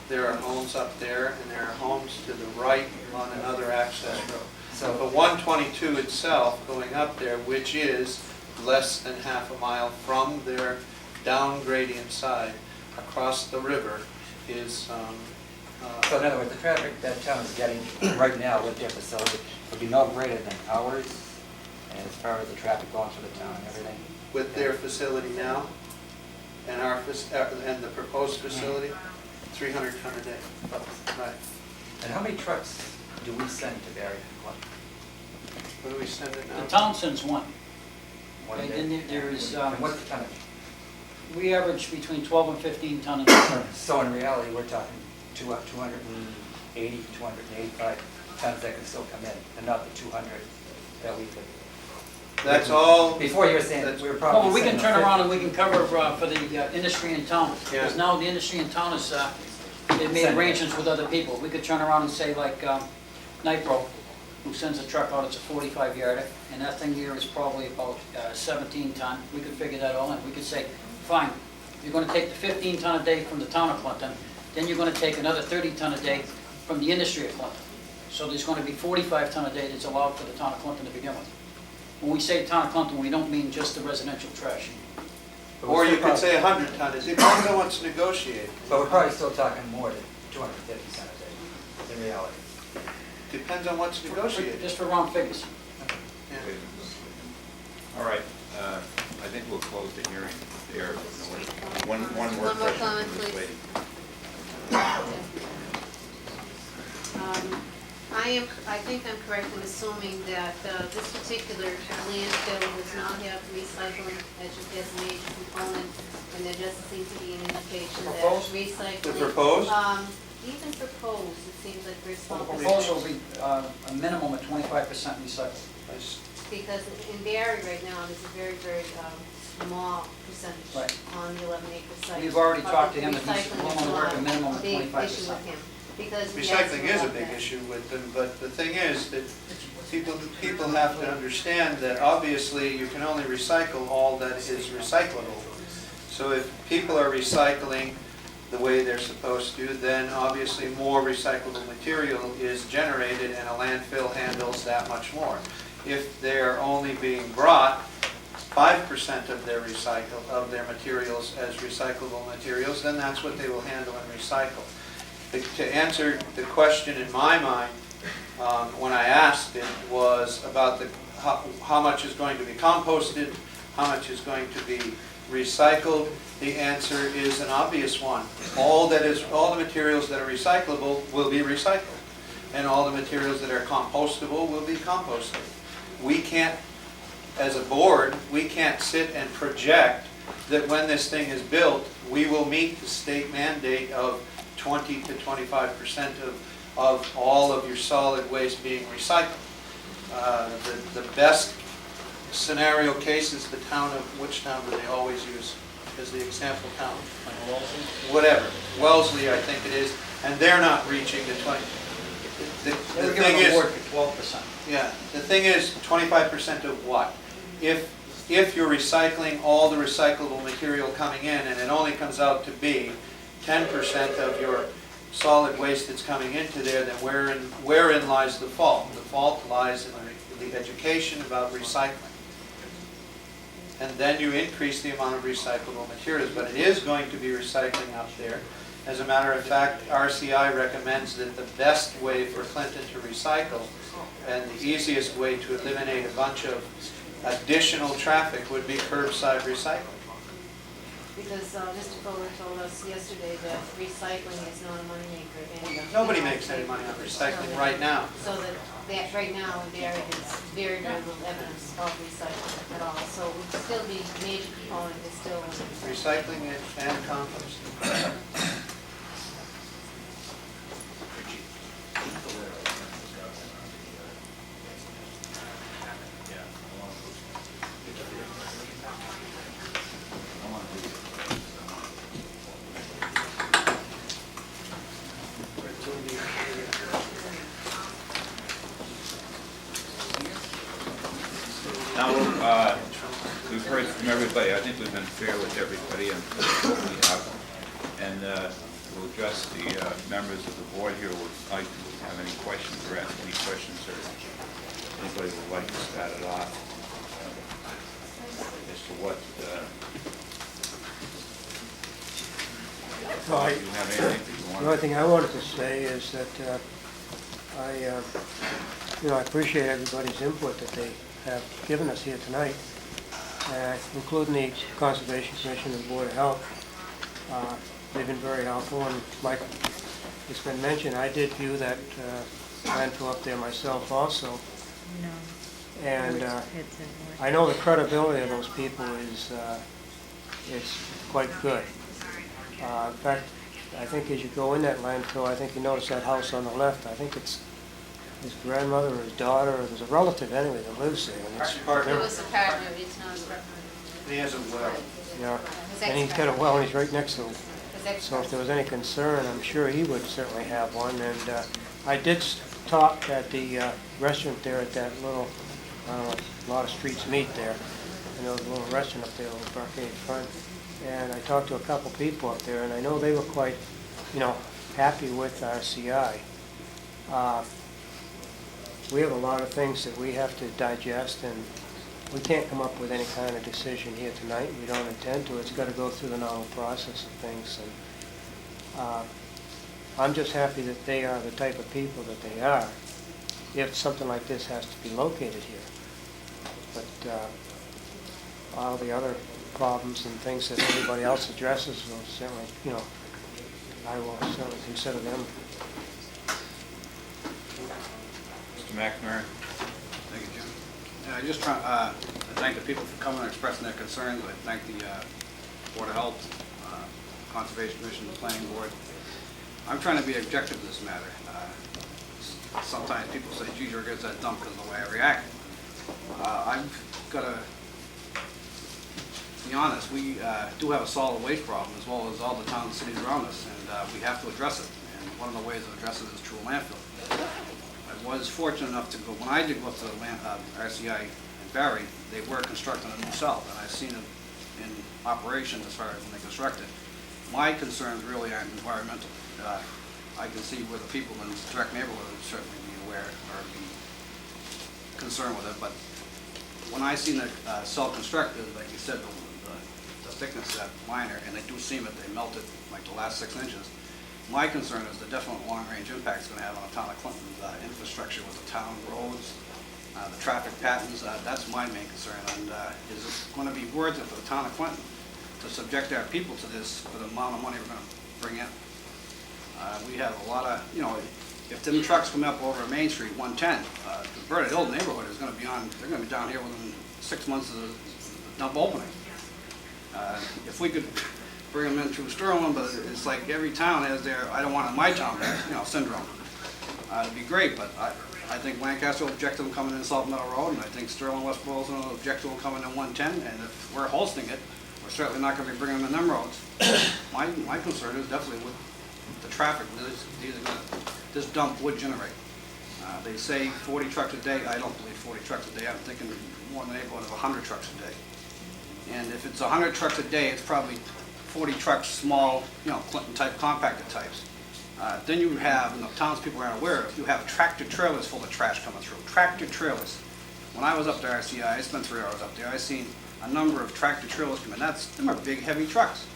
there are homes up there, and there are homes to the right on another access road. So- But 122 itself, going up there, which is less than half a mile from their down gradient side across the river, is So in other words, the traffic that town is getting right now with their facility would be no greater than ours, and as far as the traffic going through the town and everything. with their facility now, and and the proposed facility, 300 ton a day. Right. And how many trucks do we send to Barry? What do we send it The now? town sends one. One And day? then there is, And what's the tonnage? we average between 12 and 15 ton a day. So in reality, we're talking 280, 285 tons that can still come in, and not the 200 that we could. That's all, Before you were saying that we were probably. Well, we can sending turn 50. around and we can cover for the industry in town. Yeah. Because now the industry in town is, they've made arrangements with other people. We could turn around and say like Nipro, who sends a truck out, it's a 45 yarder, and that thing here is probably about 17 ton. We could figure that all in. We could say, fine, you're gonna take the 15 ton a day from the town of Clinton, then you're gonna take another 30 ton a day from the industry of Clinton. So there's gonna be 45 ton a day that's allowed for the town of Clinton to begin with. When we say town of Clinton, we don't mean just the residential trash. or you could say 100 ton, it depends on what's negotiated. But we're probably still talking more than 250 ton a day, in reality. Depends on what's negotiated. Just for round figures. Okay. All right, I think we'll close the hearing there. One more One more question comment, from this please. lady. I think I'm correct in assuming that this particular landfill does not have recycling as a major component, and there doesn't seem to be an indication that Proposed? recycling. The proposed? Even proposed, it seems like very small The percentage. proposal will be a minimum of 25% recycled. Because in Barry right now, there's a very, very small percentage Right. on the 11-acre site. We've already But talked the to him, and he's recycling willing is to work not a minimum of big 25%. issue with him, because he has Recycling is a allowed big that. issue with them, but the thing is that people have to understand that obviously you can only recycle all that is recyclable. So if people are recycling the way they're supposed to, then obviously more recyclable material is generated and a landfill handles that much more. If they're only being brought 5% of their materials as recyclable materials, then that's what they will handle and recycle. To answer the question in my mind, when I asked it, was about how much is going to be composted, how much is going to be recycled. The answer is an obvious one. All the materials that are recyclable will be recycled, and all the materials that are compostable will be composted. We can't, as a board, we can't sit and project that when this thing is built, we will meet the state mandate of 20 to 25% of all of your solid waste being recycled. The best scenario case is the town of, which town do they always use as the example town? Whatever, Wellesley, I think it is, and they're not reaching the 20. The They're thing giving an is, award for 12%. yeah, the thing is, 25% of what? If you're recycling all the recyclable material coming in, and it only comes out to be 10% of your solid waste that's coming into there, then wherein lies the fault? The fault lies in the education about recycling. And then you increase the amount of recyclable materials, but it is going to be recycling up there. As a matter of fact, RCI recommends that the best way for Clinton to recycle and the easiest way to eliminate a bunch of additional traffic would be curbside recycling. Because Mr. Fuller told us yesterday that recycling is not a moneymaker. And Nobody makes any money on recycling right now. So that right now in Barry is very, very little evidence of recycling at all. So it would still be a major component, is still. Recycling it and composting. Now, we've heard from everybody. I think we've been fair with everybody and what we have. And we'll address the members of the board here would like to have any questions or ask any questions, or anybody would like to start it off as to what, Well, you have anything that you want? The only thing I wanted to say is that I appreciate everybody's input that they have given us here tonight, including the Conservation Commission and Board of Health. They've been very helpful, and like it's been mentioned, I did view that landfill up there myself also. And I know the credibility of those people is quite good. In fact, I think as you go in that landfill, I think you notice that house on the left. I think it's his grandmother or his daughter, or there's a relative anyway that lives there. And it's, It was a partner, it's not a partner. He has a well. yeah, His and he's got a well, and he's right next to him. His ex- So if there was any concern, I'm sure he would certainly have one. And I did talk at the restaurant there at that little, a lot of streets meet there. And there was a little restaurant up there, a little arcade front. And I talked to a couple people up there, and I know they were quite, happy with RCI. We have a lot of things that we have to digest, and we can't come up with any kind of decision here tonight. We don't intend to. It's got to go through the normal process of things. And I'm just happy that they are the type of people that they are, if something like this has to be located here. But all the other problems and things that everybody else addresses will certainly, I will certainly consider them. Mr. McNamara? Thank you, Jim. Yeah, I just try, to thank the people for coming and expressing their concerns. I thank the Board of Health, Conservation Commission, the Planning Board. I'm trying to be objective in this matter. Sometimes people say, geez, you're against that dump because of the way I react. I've got to be honest, we do have a solid waste problem as well as all the towns and cities around us, and we have to address it. And one of the ways to address it is through a landfill. I was fortunate enough to go, when I did go up to the RCI in Barry, they were constructing a new cell, and I've seen it in operation as far as when they construct it. My concerns really aren't environmental. I can see where the people in the direct neighborhood would certainly be aware or be concerned with it, but when I seen the cell constructed, like you said, the thickness of that liner, and they do seem that they melted like the last 6 inches. My concern is the definite long-range impact it's going to have on the town of Clinton's infrastructure with the town roads, the traffic patterns. That's my main concern. And is it going to be worth it for the town of Clinton to subject our people to this for the amount of money we're going to bring in? We have a lot of, if them trucks come up over Main Street, 110, the Bird Hill neighborhood is going to be they're going to be down here within 6 months of the dump opening. If we could bring them in through Sterling, but it's like every town has their, I don't want it in my town, syndrome. It'd be great, but I think Lancaster will object to them coming in Salt Meadow Road, and I think Sterling, West Boylston will object to them coming in 110, and if we're hosting it, we're certainly not going to be bringing them in them roads. My concern is definitely with the traffic this dump would generate. They say 40 trucks a day. I don't believe 40 trucks a day. I'm thinking more in the neighborhood of 100 trucks a day. And if it's 100 trucks a day, it's probably 40 trucks, small, Clinton-type, compacted types. Then you have, and the townspeople aren't aware of, you have tractor trailers full of trash coming through. Tractor trailers. When I was up there, I spent 3 hours up there. I seen a number of tractor trailers come in. Them are big, heavy trucks.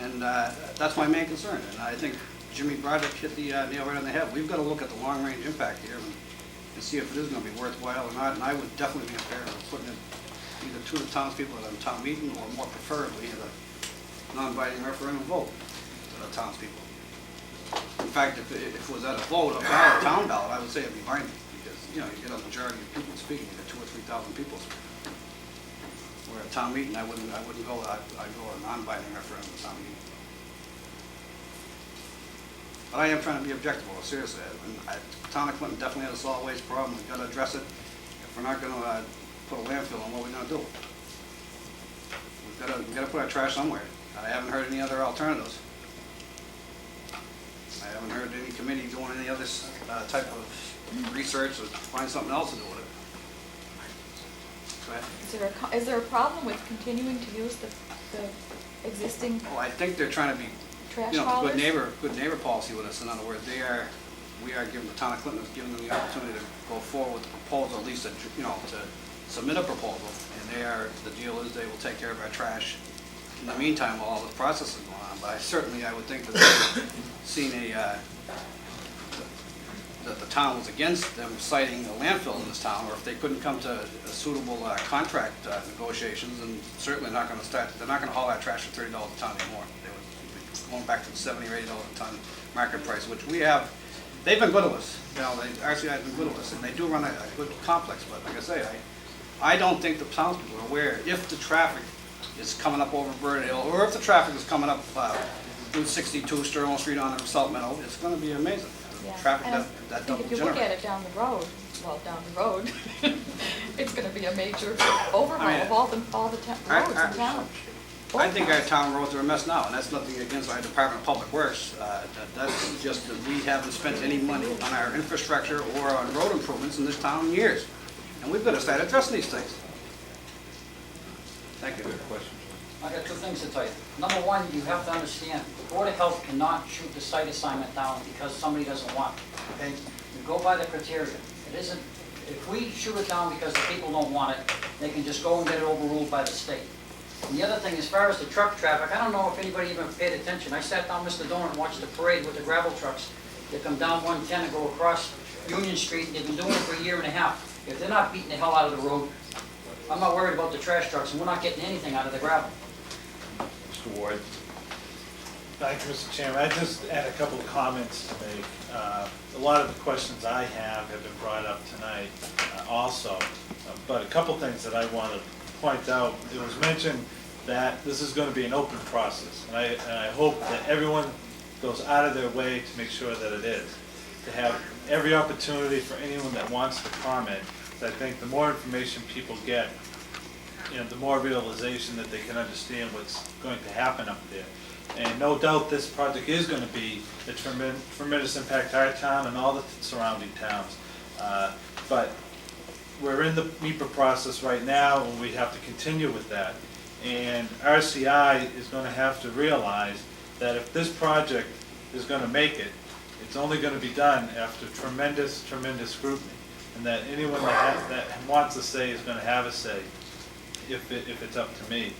And that's my main concern. And I think Jimmy Broderick hit the nail right on the head. We've got to look at the long-range impact here and see if it is going to be worthwhile or not. And I would definitely be in favor of putting it either to the townspeople at a town meeting or more preferably at a non-binding referendum vote to the townspeople. In fact, if it was at a vote, a ballot, town ballot, I would say it'd be binding because, you get a majority of people speaking, you get 2,000 or 3,000 people speaking. Where at a town meeting, I'd go a non-binding referendum at a town meeting. But I am trying to be objective, seriously. The town of Clinton definitely has a solid waste problem. We've got to address it. If we're not going to put a landfill in, what are we going to do? We've got to put our trash somewhere. I haven't heard any other alternatives. I haven't heard any committee doing any other type of research or find something else to do with it. Go ahead. Is there a problem with continuing to use the existing Well, I think they're trying to be, trash haulers? good neighbor policy with us. In other words, we are giving, the town of Clinton is giving them the opportunity to go forward with the proposal, at least to submit a proposal. And the deal is they will take care of our trash in the meantime while all the process is going on. But I would think that they've seen that the town was against them citing a landfill in this town, or if they couldn't come to a suitable contract negotiations, and certainly they're not going to haul our trash for $30 a ton anymore. They would be going back to the $70 or $80 a ton market price, which we have. They've been good to us. RCI has been good to us, and they do run a good complex. But like I say, I don't think the townspeople are aware if the traffic is coming up over Bird Hill, or if the traffic is coming up Route 62, Sterling Street on Salt Meadow. It's going to be amazing. Yeah. Traffic And that I think double if you look generate. at it down the road, it's going to be a major overhaul of all the roads in town. I think our town roads are a mess now, and that's nothing against our Department of Public Works. That's just that we haven't spent any money on our infrastructure or on road improvements in this town in years. And we've got to start addressing these things. Thank you. Good question. I got 2 things to tell you. Number one, you have to understand, the Board of Health cannot shoot the site assignment down because somebody doesn't want it, okay? You go by the criteria. It isn't, if we shoot it down because the people don't want it, they can just go and get it overruled by the state. And the other thing, as far as the truck traffic, I don't know if anybody even paid attention. I sat down Mr. Donut and watched the parade with the gravel trucks. They come down 110 and go across Union Street, and they've been doing it for a year and a half. If they're not beating the hell out of the road, I'm not worried about the trash trucks, and we're not getting anything out of the gravel. Mr. Ward? Thank you, Mr. Chairman. I just had a couple of comments to make. A lot of the questions I have been brought up tonight also, but a couple things that I want to point out. It was mentioned that this is going to be an open process, and I hope that everyone goes out of their way to make sure that it is. To have every opportunity for anyone that wants to comment. I think the more information people get, the more realization that they can understand what's going to happen up there. And no doubt this project is going to be a tremendous impact to our town and all the surrounding towns. But we're in the MEPA process right now, and we have to continue with that. And RCI is going to have to realize that if this project is going to make it, it's only going to be done after tremendous, tremendous scrutiny. And that anyone that wants a say is going to have a say, if it's up to me.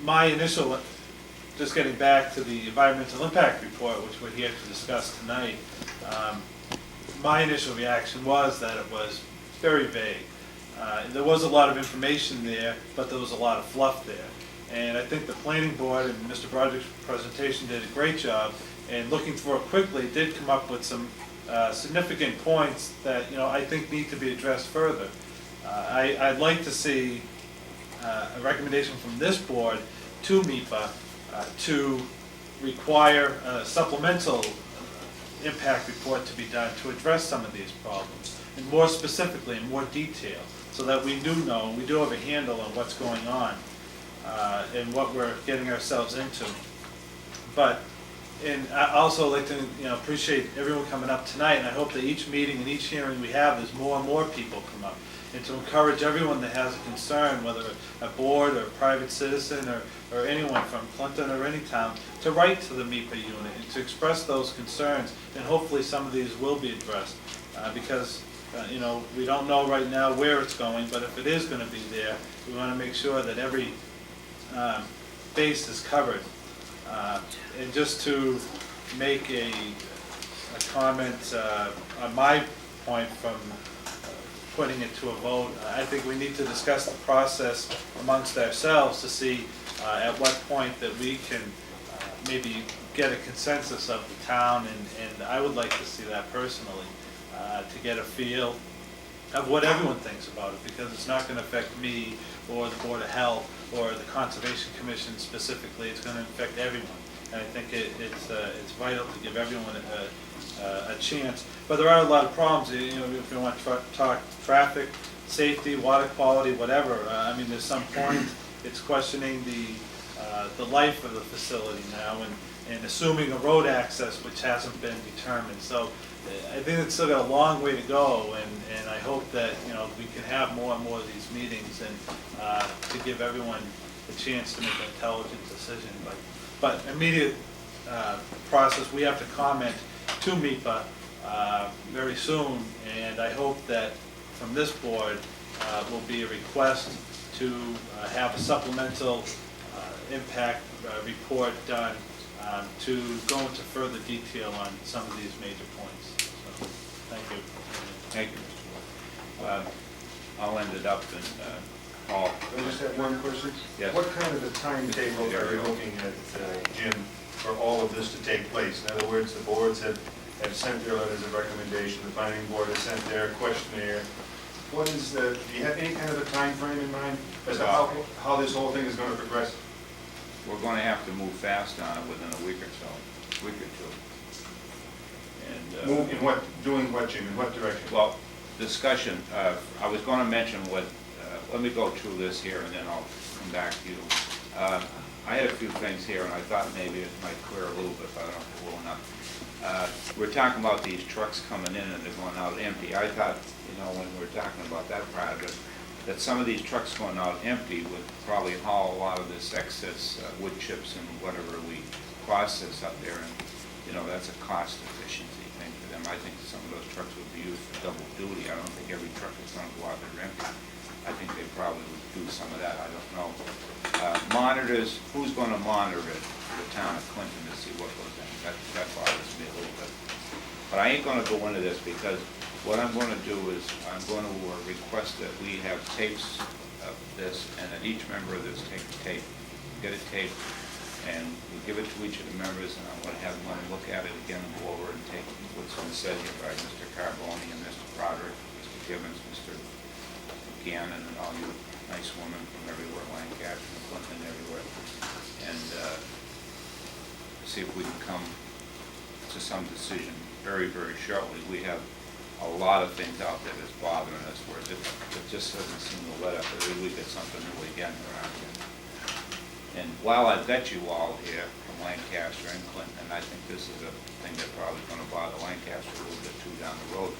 My initial, just getting back to the environmental impact report, which we're here to discuss tonight, my initial reaction was that it was very vague. There was a lot of information there, but there was a lot of fluff there. And I think the planning board and Mr. Broderick's presentation did a great job, and looking through it quickly, did come up with some significant points that I think need to be addressed further. I'd like to see a recommendation from this board to MEPA to require a supplemental impact report to be done to address some of these problems, and more specifically, in more detail, so that we do know, we do have a handle on what's going on and what we're getting ourselves into. And I also like to appreciate everyone coming up tonight, and I hope that each meeting and each hearing we have, there's more and more people come up. And to encourage everyone that has a concern, whether a board or a private citizen or anyone from Clinton or any town, to write to the MEPA unit and to express those concerns, and hopefully some of these will be addressed. Because we don't know right now where it's going, but if it is going to be there, we want to make sure that every base is covered. And just to make a comment on my point from putting it to a vote, I think we need to discuss the process amongst ourselves to see at what point that we can maybe get a consensus of the town, and I would like to see that personally, to get a feel of what everyone thinks about it, because it's not going to affect me or the Board of Health or the Conservation Commission specifically. It's going to affect everyone. And I think it's vital to give everyone a chance. But there are a lot of problems. If you want to talk traffic, safety, water quality, whatever. I mean, there's some point it's questioning the life of the facility now, and assuming a road access which hasn't been determined. So I think it's still got a long way to go, and I hope that we can have more and more of these meetings, and to give everyone a chance to make an intelligent decision. But immediate process, we have to comment to MEPA very soon, and I hope that from this board will be a request to have a supplemental impact report done to go into further detail on some of these major points. So, thank you. Thank you, Mr. Ward. I'll end it up in Paul. I just have one question. Yes. What kind of a timetable are you looking at, Jim, for all of this to take place? In other words, the boards have sent their letters of recommendation, the planning board has sent their questionnaire. What is do you have any kind of a time frame in mind as to how this whole thing is going to progress? We're going to have to move fast on it within a week or two. And Move in what, doing what, Jim, in what direction? Well, discussion, I was going to mention what, let me go through this here and then I'll come back to you. I had a few things here and I thought maybe it might clear a little bit, but I don't know if it will enough. We're talking about these trucks coming in and they're going out empty. I thought, when we were talking about that project, that some of these trucks going out empty would probably haul a lot of this excess wood chips and whatever we process up there, and that's a cost efficiency thing for them. I think some of those trucks would be used for double duty. I don't think every truck is going to go out there empty. I think they probably would do some of that. I don't know. Monitors, who's going to monitor it? The town of Clinton to see what goes in. That bothers me a little bit. But I ain't going to go into this because What I'm going to do is, I'm going to request that we have tapes of this, and that each member of this take a tape, get a tape, and we give it to each of the members, and I'm going to have them look at it again and go over and take what's been said here by Mr. Carboni and Mr. Broderick, Mr. Gibbons, Mr. Gannon, and all you nice women from everywhere, Lancaster and Clinton, everywhere, and see if we can come to some decision very, very shortly. We have a lot of things out there that's bothering us, where it just doesn't seem to let up. Every week it's something new again around here. And while I've got you all here from Lancaster and Clinton, and I think this is a thing that's probably going to bother Lancaster a little bit too down the road,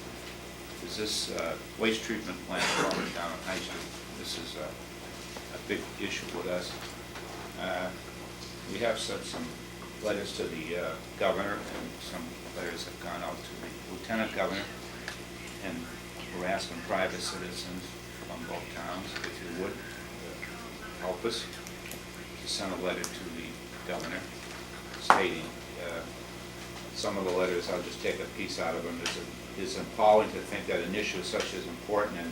is this waste treatment plant going down on High Street. This is a big issue with us. We have sent some letters to the governor, and some letters have gone out to the lieutenant governor, and we're asking private citizens from both towns, if you would, help us to send a letter to the governor stating, some of the letters, I'll just take a piece out of them. It's appalling to think that an issue such as important and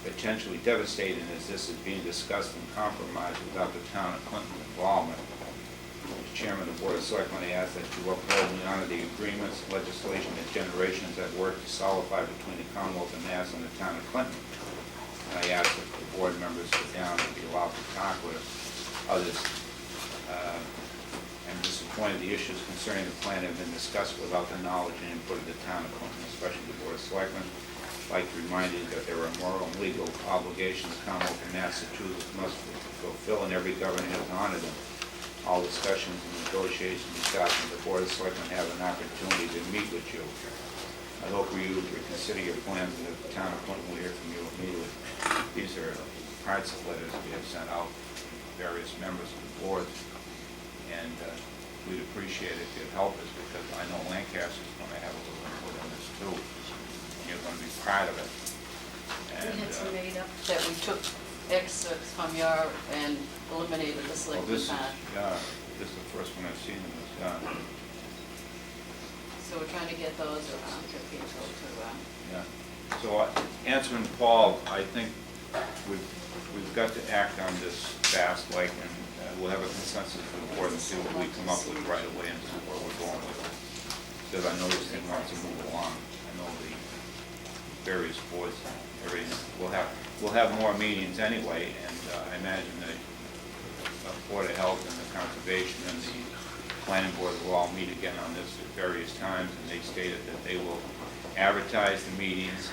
potentially devastating as this is being discussed and compromised without the town of Clinton's involvement. As Chairman of the Board of Selectmen, I ask that you uphold and honor the agreements, legislation that generations have worked to solidify between the Commonwealth of Mass and the town of Clinton. And I ask that the board members sit down and be allowed to talk with others. I'm disappointed the issues concerning the plan have been discussed without the knowledge and input of the town of Clinton, especially the Board of Selectmen. I'd like to remind you that there are moral and legal obligations the Commonwealth of Massachusetts must fulfill, and every governor has honored them. All discussions and negotiations discussions, the Board of Selectmen have an opportunity to meet with you. I hope you reconsider your plans, and the town of Clinton will hear from you immediately. These are parts of letters we have sent out to various members of the board, and we'd appreciate it if you'd help us, because I know Lancaster's going to have a little input in this too. You're going to be proud of it. And, We had some made up that we took excerpts from your and eliminated the well, selectmen this part. is the first one I've seen in this. So we're trying to get those around to people to, Yeah. So answering Paul, I think we've got to act on this fast, like, and we'll have a consensus with the board and see what we come up with right away and see where we're going with it. Because I know this thing wants to move along. I know the various boards, everything. We'll have more meetings anyway, and I imagine the Board of Health and the Conservation and the Planning Board will all meet again on this at various times, and they stated that they will advertise the meetings,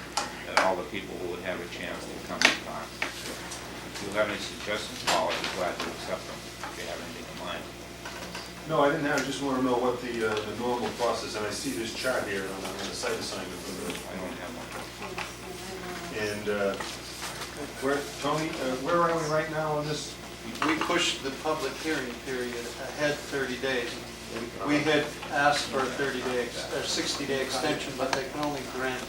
that all the people will have a chance to come and talk. If you have any suggestions, Paul, I'd be glad to accept them, if you have anything in mind. No, I didn't have, I just want to know what the normal process, and I see this chart here on the site assignment. I don't have one. And Tony, where are we right now on this? We pushed the public hearing period ahead 30 days. We had asked for a 30-day, or 60-day extension, but they can only grant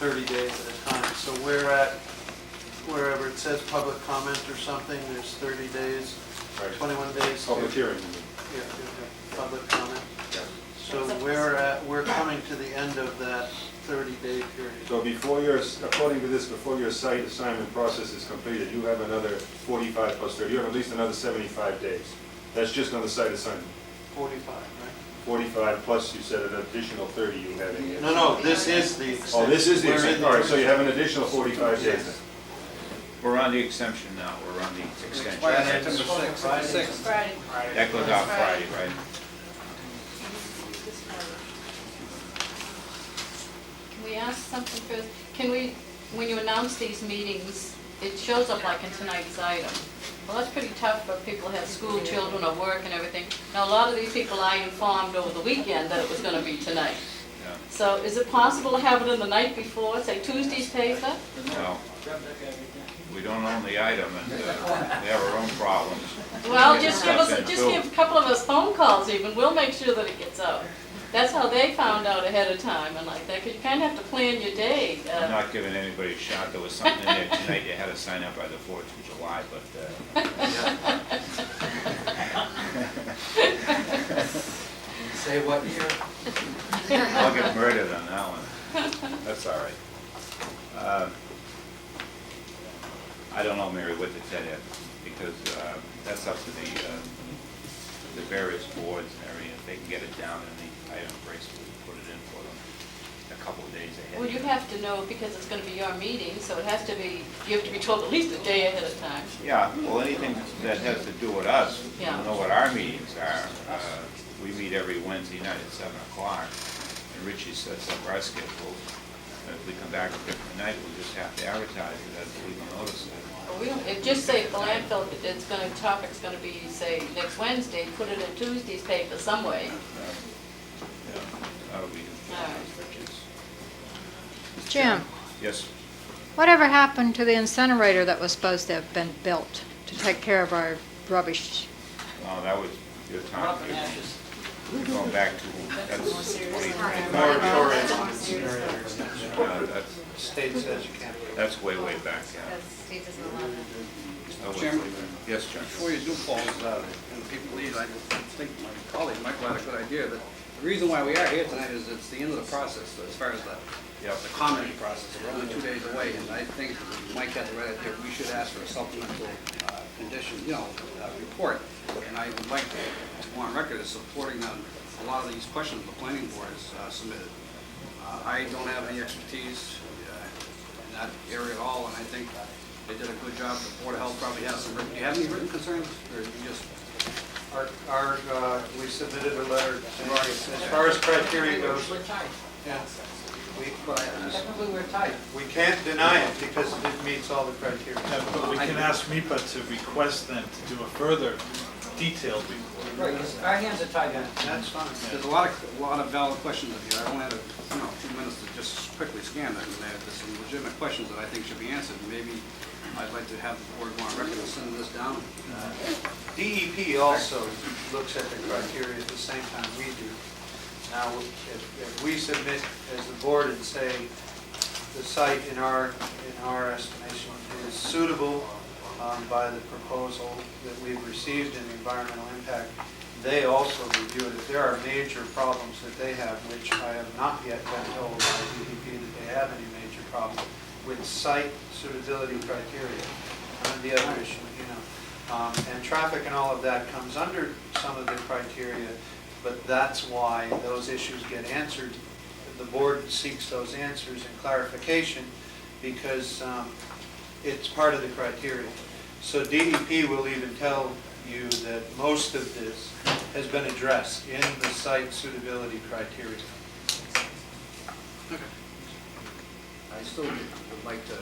30 days at a time. So we're at, wherever it says public comment or something, there's 30 days, Right. 21 days. Public hearing. Yeah, public comment. So we're coming to the end of that 30-day period. So before your, according to this, before your site assignment process is completed, you have another 45 plus 30, you have at least another 75 days. That's just on the site assignment. 45, right? 45 plus, you said an additional 30 you have in here. No, this is the extension. Oh, this is the We're in extension, the- all right, so you have an additional 45 days then. We're on the exemption now, we're on the extension. Expires September 6th. Friday. That goes out Friday, right? Can we ask something first? Can we, when you announce these meetings, it shows up like in tonight's item. Well, that's pretty tough for people who have school children or work and everything. Now, a lot of these people I informed over the weekend that it was gonna be tonight. Yeah. So is it possible to have it in the night before, say Tuesday's paper? No. We don't own the item, and we have our own problems. Well, Get just the give stuff in, just too. give a couple of us phone calls even, we'll make sure that it gets out. That's how they found out ahead of time and like that, 'cause you kind of have to plan your day. I'm not giving anybody a shot. There was something in there tonight, you had to sign up by the 4th of July, but, Say what year? I'll get murdered on that one. That's all right. I don't know, Mary, what to tell you, because that's up to the various boards and everything. If they can get it down in the item breaks, we'll put it in for them a couple of days ahead. Well, you have to know because it's gonna be your meeting, so it has to be, you have to be told at least a day ahead of time. Yeah, well, anything that has to do with us, we Yeah. know what our meetings are. We meet every Wednesday night at 7 o'clock, and Richie sets up our schedules. And if we come back a different night, we'll just have to advertise it as legal notice. Well, we don't, if just say if the landfill, it's gonna, topic's gonna be, say, next Wednesday, put it in Tuesday's paper some way. Yeah, that'll be All right. Richie's. Jim, Yes. whatever happened to the incinerator that was supposed to have been built to take care of our rubbish? Oh, that was your time. Up in ashes. We're going back to, that's 2020. Moratorium on incinerators. That's, State says you can't. that's way, way back, yeah. Because the state doesn't allow that. That was Chairman? way back. Yes, John. Before you do close, and people leave, I think my colleague Michael had a good idea, that the reason why we are here tonight is it's the end of the process, as far as the commenting process. We're only 2 days away, and I think Mike had the right idea, we should ask for a supplemental condition, report. And I would like to go on record as supporting a lot of these questions the planning board has submitted. I don't have any expertise in that area at all, and I think they did a good job. The Board of Health probably has some written, do you have any written concerns, or you just? We submitted a letter, as far as criteria goes, We're tight. yeah, Technically, we're tight. we can't deny it because it meets all the criteria. Yeah, but we can ask MIPA to request them to do a further detailed report. Right, 'cause our hands are tied then. That's fine. There's a lot of valid questions in here. I only had a few minutes to just quickly scan that, and there's some legitimate questions that I think should be answered. Maybe I'd like to have the board go on record and send this down. DEP also looks at the criteria at the same time we do. Now, if we submit as the board and say the site in our estimation is suitable by the proposal that we've received in environmental impact, they also review it. If there are major problems that they have, which I have not yet been told by DEP that they have any major problems with site suitability criteria, the other issue, and traffic and all of that comes under some of the criteria, but that's why those issues get answered. The board seeks those answers and clarification because it's part of the criteria. So DEP will even tell you that most of this has been addressed in the site suitability criteria. I still would like to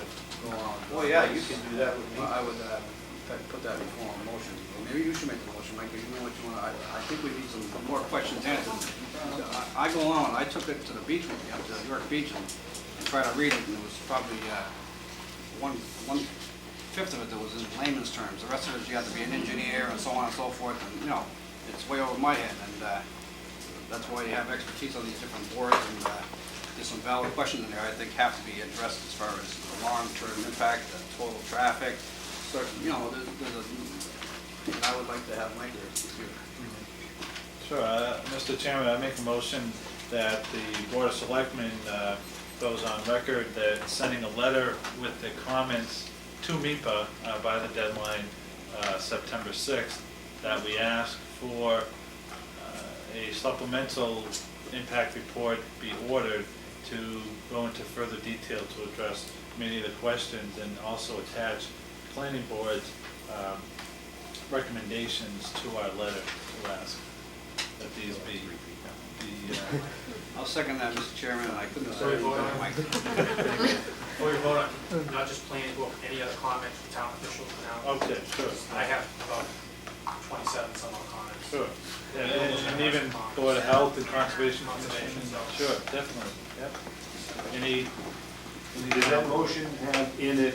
go on. Well, yeah, you can do that with me. I would put that in form of motion. Maybe you should make the motion, Mike, if you know what you want. I think we need some more questions answered. I go along, I took it to the beach with me, up to York Beach, and tried to read it, and it was probably one-fifth of it that was in layman's terms. The rest of it, you have to be an engineer and so on and so forth, and, it's way over my head, and that's why you have expertise on these different boards, and there's some valid questions in there I think have to be addressed as far as the long-term impact, the total traffic, so, I would like to have Mike review. Sure, Mr. Chairman, I make a motion that the Board of Selectmen goes on record that sending a letter with the comments to MIPA by the deadline September 6th, that we ask for a supplemental impact report be ordered to go into further detail to address many of the questions and also attach planning board's recommendations to our letter to ask that these be I'll second that, Mr. Chairman, and I couldn't have said it Before better, Mike. Before you vote on, not just planning board, any other comments from town officials now? Okay, sure. I have about 27 some odd comments. Sure. And even Board of Health and Conservation Commission. Sure, definitely, yep. Does that motion have in it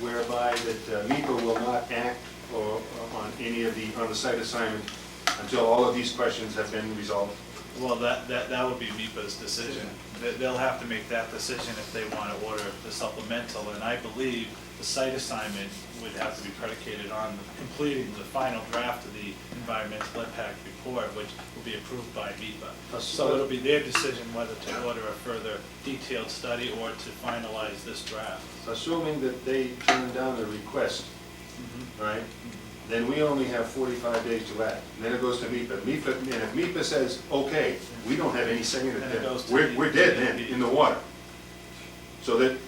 whereby that MIPA will not act or on any of on the site assignment until all of these questions have been resolved? Well, that would be MIPA's decision. They'll have to make that decision if they want to order the supplemental, and I believe the site assignment would have to be predicated on completing the final draft of the environmental impact report, which will be approved by MIPA. So it'll be their decision whether to order a further detailed study or to finalize this draft. Assuming that they turn down the request, right, then we only have 45 days to act. And then it goes to MIPA. And if MIPA says, okay, we don't have any say in And it goes it, to we're MIPA. dead then, in the water. So that,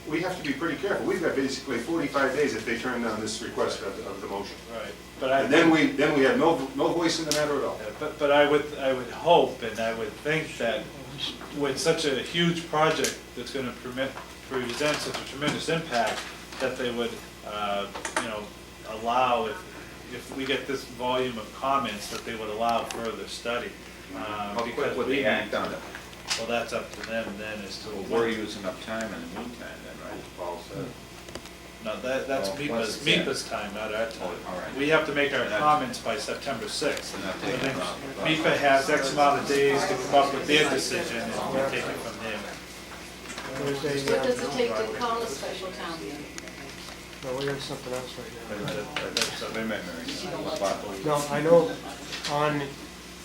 we have to be pretty careful. We've got basically 45 days if they turn down this request of the motion. Right. But I And then we have no voice in the matter at all. But I would hope and I would think that with such a huge project that's going to present such a tremendous impact, that they would, allow, if we get this volume of comments, that they would allow further study. How quick Because would we they act on it? Well, that's up to them then as to. Well, we're using up time in the meantime then, right? Paul said. No, that's Oh, plus it's MIPA's time, not our time. Oh, all right. We have to make our And that- comments by September 6th. And that And takes then about- MIPA has X amount of days to come up with their decision, and we take it from there. There's What a, does it take to call a special town meeting? no, we got something else right now. Wait a minute, Mary. No, I know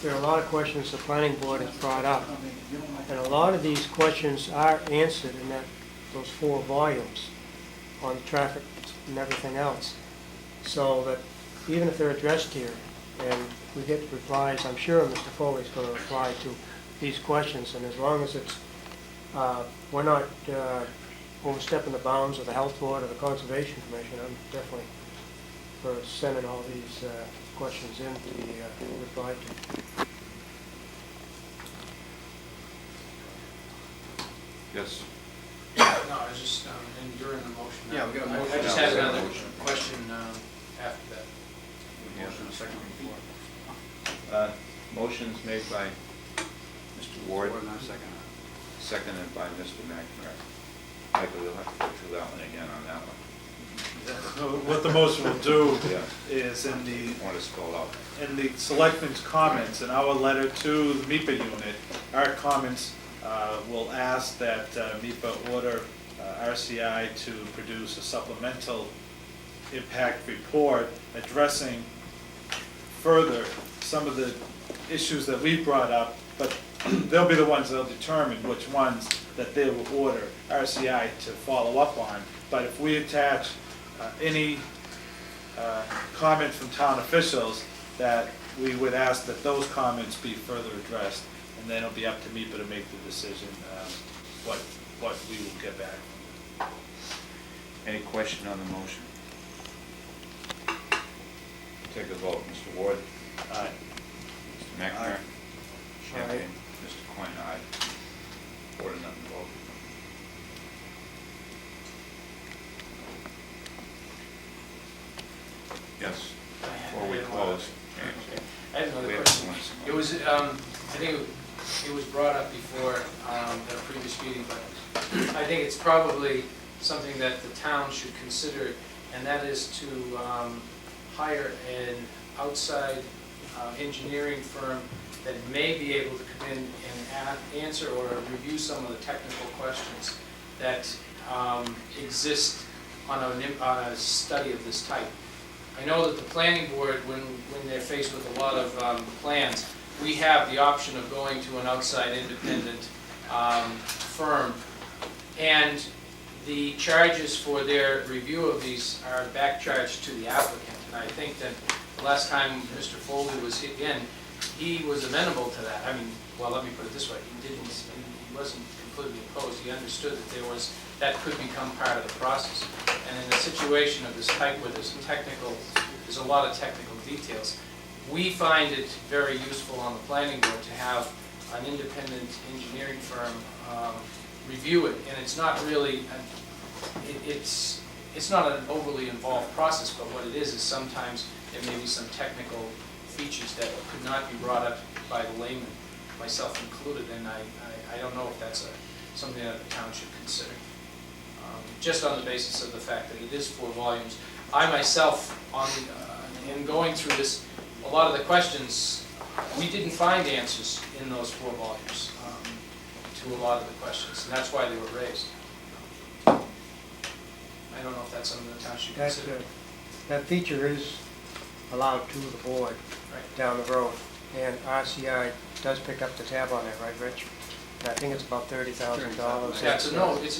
there are a lot of questions the planning board has brought up, and a lot of these questions are answered in those 4 volumes on traffic and everything else. So that even if they're addressed here, and we get replies, I'm sure Mr. Foley's going to reply to these questions, and as long as it's, we're not overstepping the bounds of the Health Board or the Conservation Commission, I'm definitely for sending all these questions in to be replied to. Yes. No, I was just, and during the motion. Yeah, we got a motion. I just Yeah, had we got a another motion. question after that. Motion and second before. Motion's made by Mr. Ward, Ward and I second it. seconded by Mr. McNamara. Michael, you'll have to go through that one again on that one. What the motion will do Yeah. is in the Want to spell out? in the selectmen's comments, in our letter to the MIPA unit, our comments will ask that MIPA order RCI to produce a supplemental impact report addressing further some of the issues that we brought up, but they'll be the ones that'll determine which ones that they will order RCI to follow up on. But if we attach any comment from town officials, that we would ask that those comments be further addressed, and then it'll be up to MIPA to make the decision what we will get back. Any question on the motion? Take a vote. Mr. Ward? Aye. Mr. McNamara? Champion? Mr. Coyne, aye. 4-0 vote. Yes. Before we close, James. I have another We have question. one. It was, I think it was brought up before at a previous meeting, but I think it's probably something that the town should consider, and that is to hire an outside engineering firm that may be able to come in and answer or review some of the technical questions that exist on a study of this type. I know that the planning board, when they're faced with a lot of plans, we have the option of going to an outside independent firm, and the charges for their review of these are back charged to the applicant. And I think that the last time Mr. Foley was in, he was amenable to that. I mean, well, let me put it this way, he wasn't completely opposed. He understood that that could become part of the process. And in a situation of this type where there's a lot of technical details, we find it very useful on the planning board to have an independent engineering firm review it. And it's not really, it's not an overly involved process, but what it is sometimes there may be some technical features that could not be brought up by the layman, myself included, and I don't know if that's something that the town should consider. Just on the basis of the fact that it is 4 volumes. I myself, in going through this, a lot of the questions, we didn't find answers in those 4 volumes to a lot of the questions, and that's why they were raised. I I don't know if that's something the town should That, consider. that feature is allowed to the board Right. down the road, and RCI does pick up the tab on it, right, Rich? And I think it's about $30,000. Yeah, it's a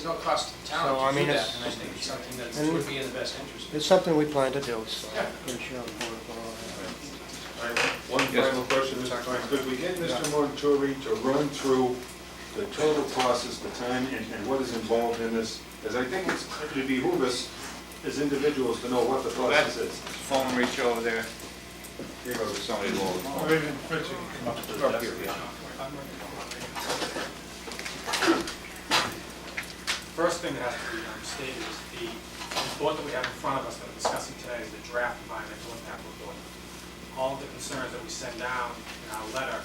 no cost to the So, town I to do mean, that, it's- and I think it's something that and- would be in the best interest. It's something we plan to do, so Yeah. I'm pretty sure the board will allow that. All right, one final question, Mr. Klein. Could we get Mr. Montori to run through the total process, the time, and what is involved in this? As I think it would behoove us as individuals to know what the process is. Phone reach over there. Here goes somebody low. Maybe Richard can come up to the Up desk. here, yeah. First thing that has to be stated is the report that we have in front of us that we're discussing today is the draft environmental impact report. All of the concerns that we send down in our letter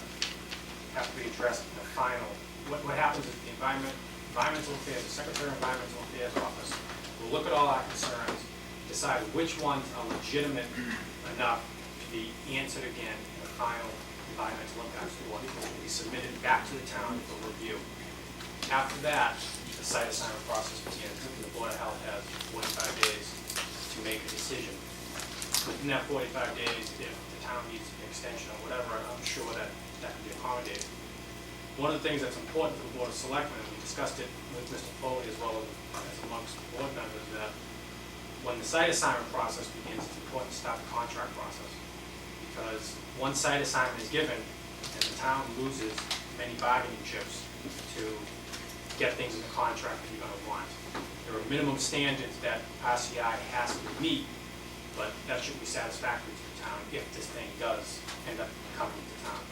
have to be addressed in the final. What happens is the environmental affairs, the Secretary of Environmental Affairs Office will look at all our concerns, decide which ones are legitimate enough to be answered again in the final environmental impact report, which will be submitted back to the town for review. After that, the site assignment process begins. The Board of Health has 45 days to make a decision. Within that 45 days, if the town needs an extension or whatever, I'm sure that can be accommodated. One of the things that's important for the Board of Selectmen, and we discussed it with Mr. Foley as well as amongst the board members, that when the site assignment process begins, it's important to start the contract process. Because once site assignment is given, and the town loses many bargaining chips to get things in the contract that you're going to want. There are minimum standards that RCI has to meet, but that should be satisfactory to the town if this thing does end up coming to town.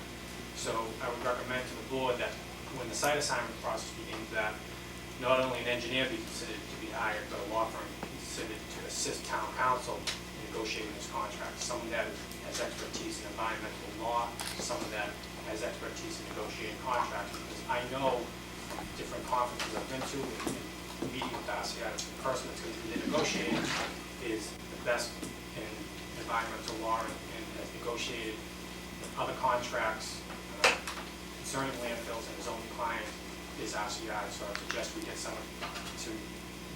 So I would recommend to the board that when the site assignment process begins, that not only an engineer be considered to be hired, but a law firm be considered to assist town council in negotiating this contract. Someone that has expertise in environmental law, someone that has expertise in negotiating contracts, because I know from different conferences I've been to and meeting with RCI, the person that's going to be negotiating is the best in environmental law and has negotiated other contracts concerning landfills, and his only client is RCI, so I suggest we get someone to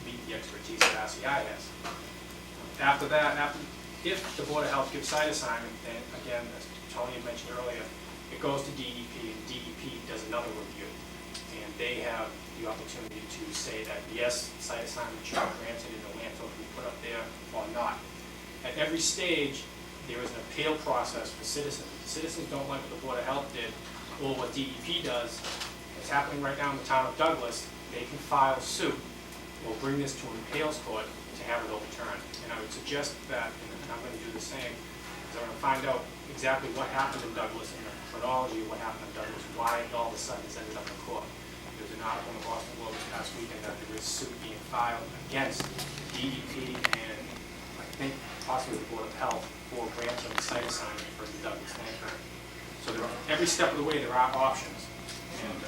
meet the expertise that RCI has. After that, if the Board of Health gives site assignment, then again, as Tony had mentioned earlier, it goes to DEP, and DEP does another review. And they have the opportunity to say that, yes, site assignment should be granted in the landfill to be put up there or not. At every stage, there is an appeal process for citizens. If citizens don't like what the Board of Health did, or what DEP does, it's happening right now in the town of Douglas, they can file suit or bring this to an appeals court to have it overturned. And I would suggest that, and I'm going to do the same, is I'm going to find out exactly what happened in Douglas and the chronology of what happened in Douglas, why it all of a sudden has ended up in court. There was an article in the Boston Globe this past weekend that there was suit being filed against DEP and I think possibly the Board of Health for grants of the site assignment for the Douglas landfill. So there are, every step of the way there are options. And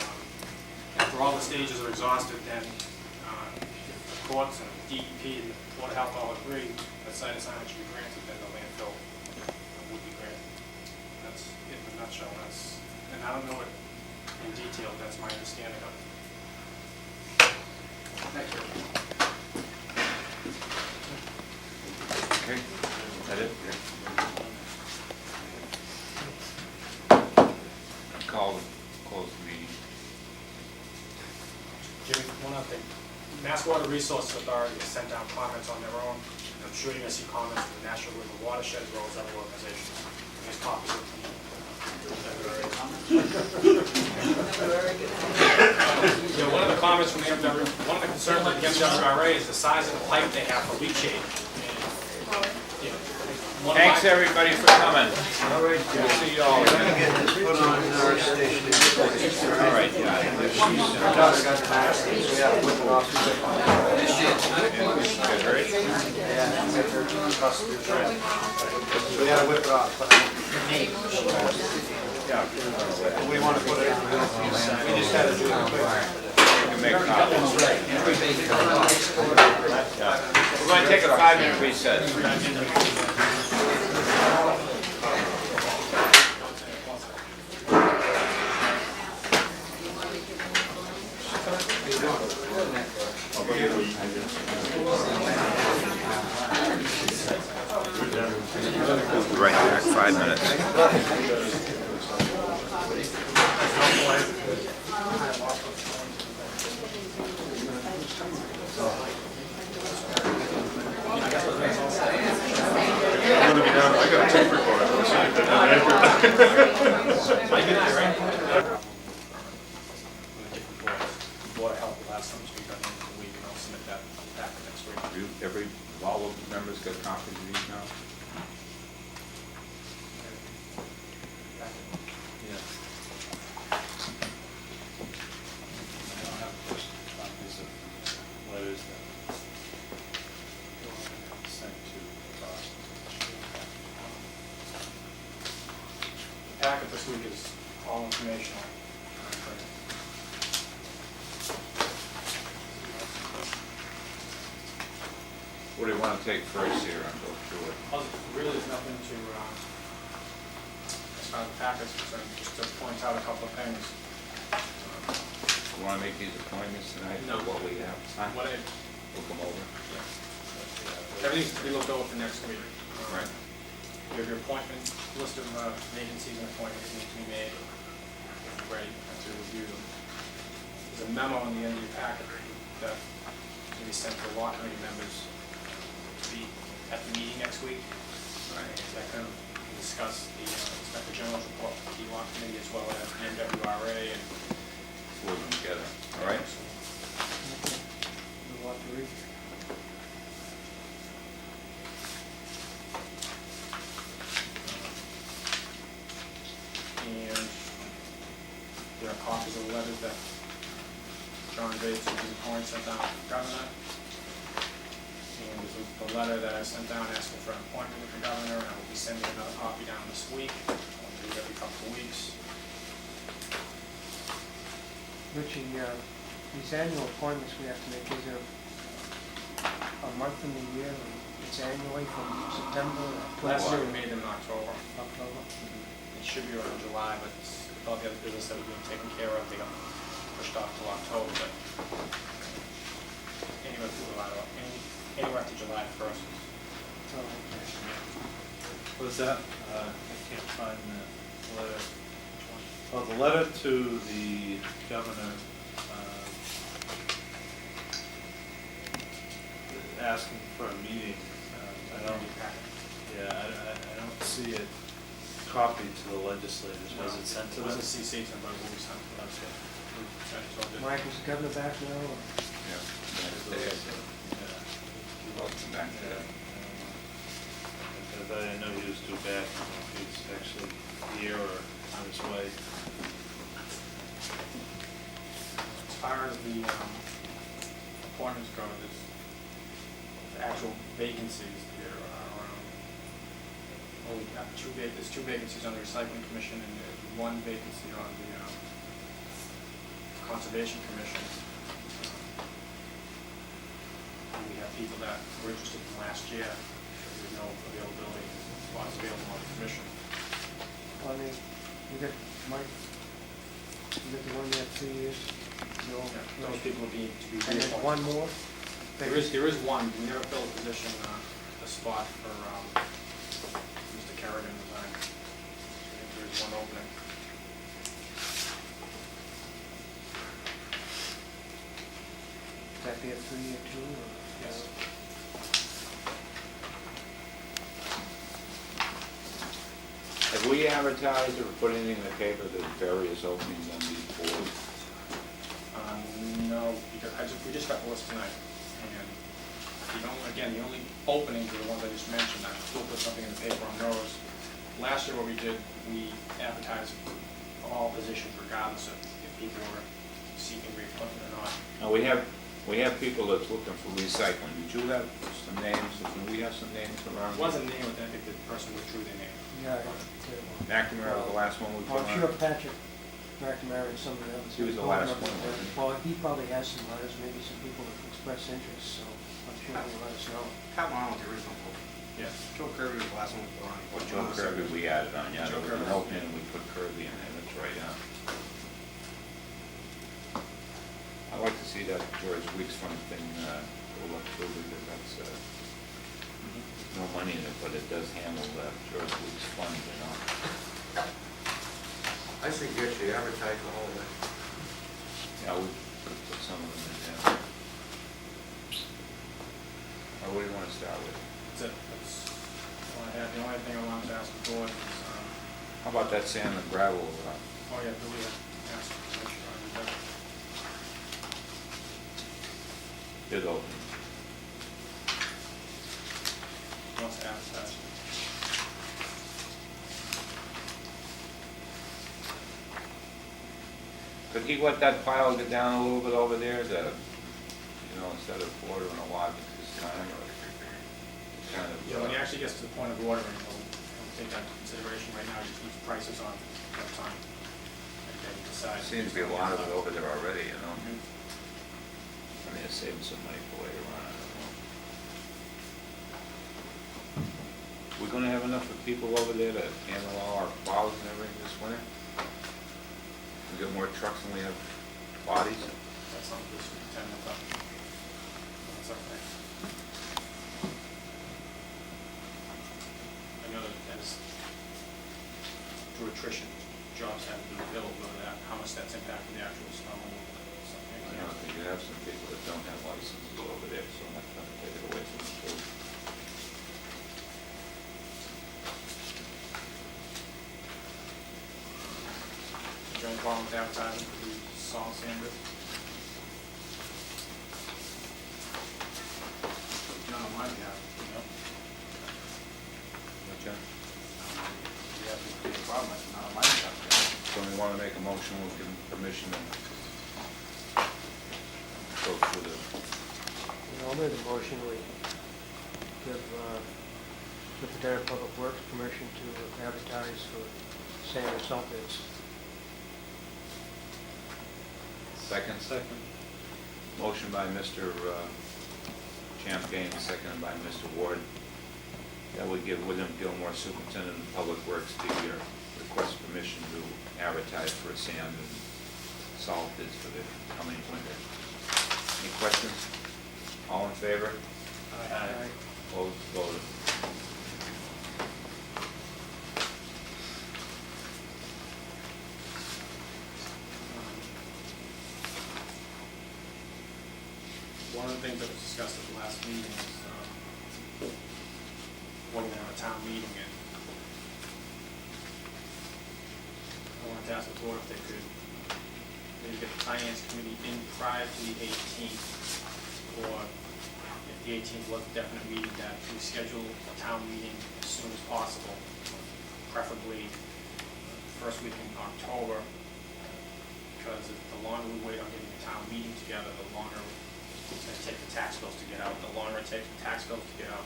after all the stages are exhausted, then if the courts and DEP and the Board of Health all agree that site assignment should be granted, then the landfill would be granted. That's it in a nutshell. And I don't know it in detail, that's my understanding of it. Thank you. Okay, is that it? Close the meeting. Jimmy, one other thing. Mass Water Resources Authority has sent down comments on their own. I'm sure you're going to see comments from the National River Watershed as well as other organizations. There's copies of the one of the comments from the MWRA, one of the concerns of the MWRA is the size of the pipe they have for leachate. Thanks, everybody, for coming. All right, Good to see you all. we're gonna get this put on our station. All right, yeah. We gotta whip it off. We wanna put it on. We just gotta do it quick. You can make copies. We're going to take a 5-minute recess. I'll go get it. right back, 5 minutes. I'm gonna be down, I got a tape recorder. Board of Health will have some to be done in the week, and I'll submit that back next week. All of the members got copies of these now? Yeah. I don't have copies of letters that were sent to The packet this week is all informational. What do you want to take first here and go through it? Really, there's nothing to, as far as the packet's concerned, just to point out a couple of things. You want to make these appointments tonight No. for what we have? What I, We'll come over. everything's to be looked over for next week. Right. You have your appointment, list of vacancies and appointments need to be made. Ready to review them. There's a memo on the end of your packet that can be sent to the law committee members to be at the meeting next week. That kind of discuss the Inspector General's report for the law committee as well as the MWRA and. We'll them together, all right? A lot to read. And there are copies of the letters that John Bates and Susan Coyne sent down to the governor. And there's the letter that I sent down asking for an appointment with the governor, and I will be sending another copy down this week. I'll do it every couple of weeks. Richie, these annual appointments we have to make, is there a month in the year, and it's annually from September to Last year we made them in October. October? It should be around July, but all the other business that was being taken care of, they got pushed off till October, but anywhere through July, anywhere after July 1st. Oh, okay. What is that? I can't find the letter. Oh, the letter to the governor, asking for a meeting. I don't see it copied to the legislators. Was it sent to It them? wasn't CC to them, but we sent to them. Mike, is the governor back now? Or? Yeah. Welcome back to that. Because I didn't know he was due back. I don't know if he's actually here or on his way. As far as the appointments go, there's the actual vacancies. There are there's two vacancies on the Recycling Commission and there's one vacancy on the Conservation Commission. We have people that were interested in last year, because there's no availability, spots available on the commission. I mean, you got, Mike, you got the one there 2 years? No, Those people would be to be and then reappointed. one more? There is one, we never filled a position, a spot for Mr. Kerrigan resigned. There is one opening. Would that be a 3-year too? Or? Yes. Have we advertised or put anything in the paper that various openings on these boards? No, because we just got the list tonight, and the only openings are the ones I just mentioned. I still put something in the paper on those. Last year what we did, we advertised all positions regardless of if people were seeking reappointment or not. Now, we have people that's looking for recycling. Did you have some names? Do we have some names around? It wasn't named, but I think the person withdrew their name. Yeah. McNamara was the last one we put Well, I'm on? sure Patrick McNamara and some of the others. He was the last one, wasn't he? Well, he probably has some letters, maybe some people that express interest, so I'm sure he'll let us know. Come on with the original quote. Yes. Joe Kirby was the last one we put on. Well, Joe Kirby we added on, yeah. Joe There was an Kirby. opening and we put Kirby in there, that's right, yeah. I'd like to see that George Weeks Fund thing go up through because that's, no money in it, but it does handle that first week's fund, you know. I suggest you advertise the whole thing. Yeah, we could put some of them in there. Or what do you want to start with? That's it. That's all I had. The only thing I wanted to ask the board is, How about that sand and gravel? oh yeah, do we ask permission on that? Bid open. Wants to advertise. Could he let that pile get down a little bit over there, instead of ordering a lot at this time, or kind of? Yeah, when he actually gets to the point of ordering, he'll take that into consideration. Right now, he just needs prices on that time. And then he decides. Seems to be a lot of it over there already, you know? I mean, it's saving some money for later on, I don't know. We're gonna have enough of people over there to handle all our plows and everything this winter? We got more trucks than we have bodies? That's something we should contend with. That's okay. I know that as through attrition, jobs haven't been filled, how much that's impacted the actual snow and something. I know, you have some people that don't have licenses over there, so I'm not gonna take it away from them too. Is there any problem with advertising for the salt sander? John, on my behalf, No? What, John? you have a problem, it's not on my behalf. So we wanna make a motion, we'll give them permission to go through the, I'll make a motion, we give Superintendent of Public Works permission to advertise for sand and salt bids. second? Second. Motion by Mr. Champagne, seconded by Mr. Ward. That would give William Gilmore, Superintendent of Public Works, the request permission to advertise for sand and salt bids for the coming winter. Any questions? All in favor? Aye. Opposed, voted. One of the things that was discussed at the last meeting is, when we're at a town meeting, and I wanted to ask the board if they could maybe get the finance committee in prior to the 18th, or if the 18th was a definite meeting, that we schedule a town meeting as soon as possible, preferably first week in October, because the longer we wait on getting a town meeting together, the longer it's going to take the tax bills to get out. The longer it takes the tax bills to get out,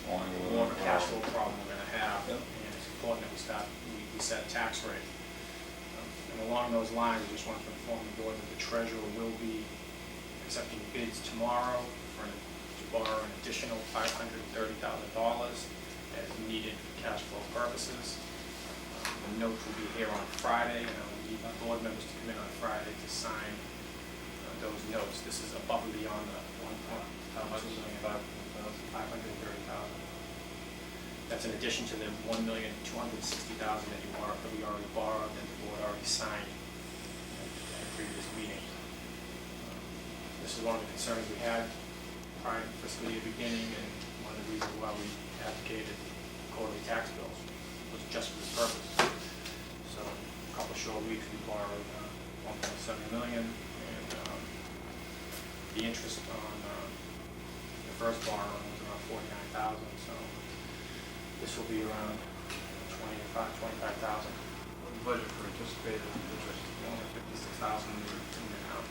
the more of a cash flow problem we're going to have. Yep. And it's important that we set a tax rate. And along those lines, I just wanted to inform the board that the treasurer will be accepting bids tomorrow to borrow an additional $530,000 as needed for cash flow purposes. The notes will be here on Friday, and I will need my board members to come in on Friday to sign those notes. This is above and beyond the how much is it? $530,000. That's in addition to the $1,260,000 that we already borrowed and the board already signed at a previous meeting. This is one of the concerns we had prior to fiscal year beginning, and one of the reasons why we advocated quarterly tax bills was just for this purpose. So a couple short weeks, we borrowed $1.7 million, and the interest on the first borrowing was around $49,000. So this will be around $25,000. Budget for anticipated interest. $56,000 in the account.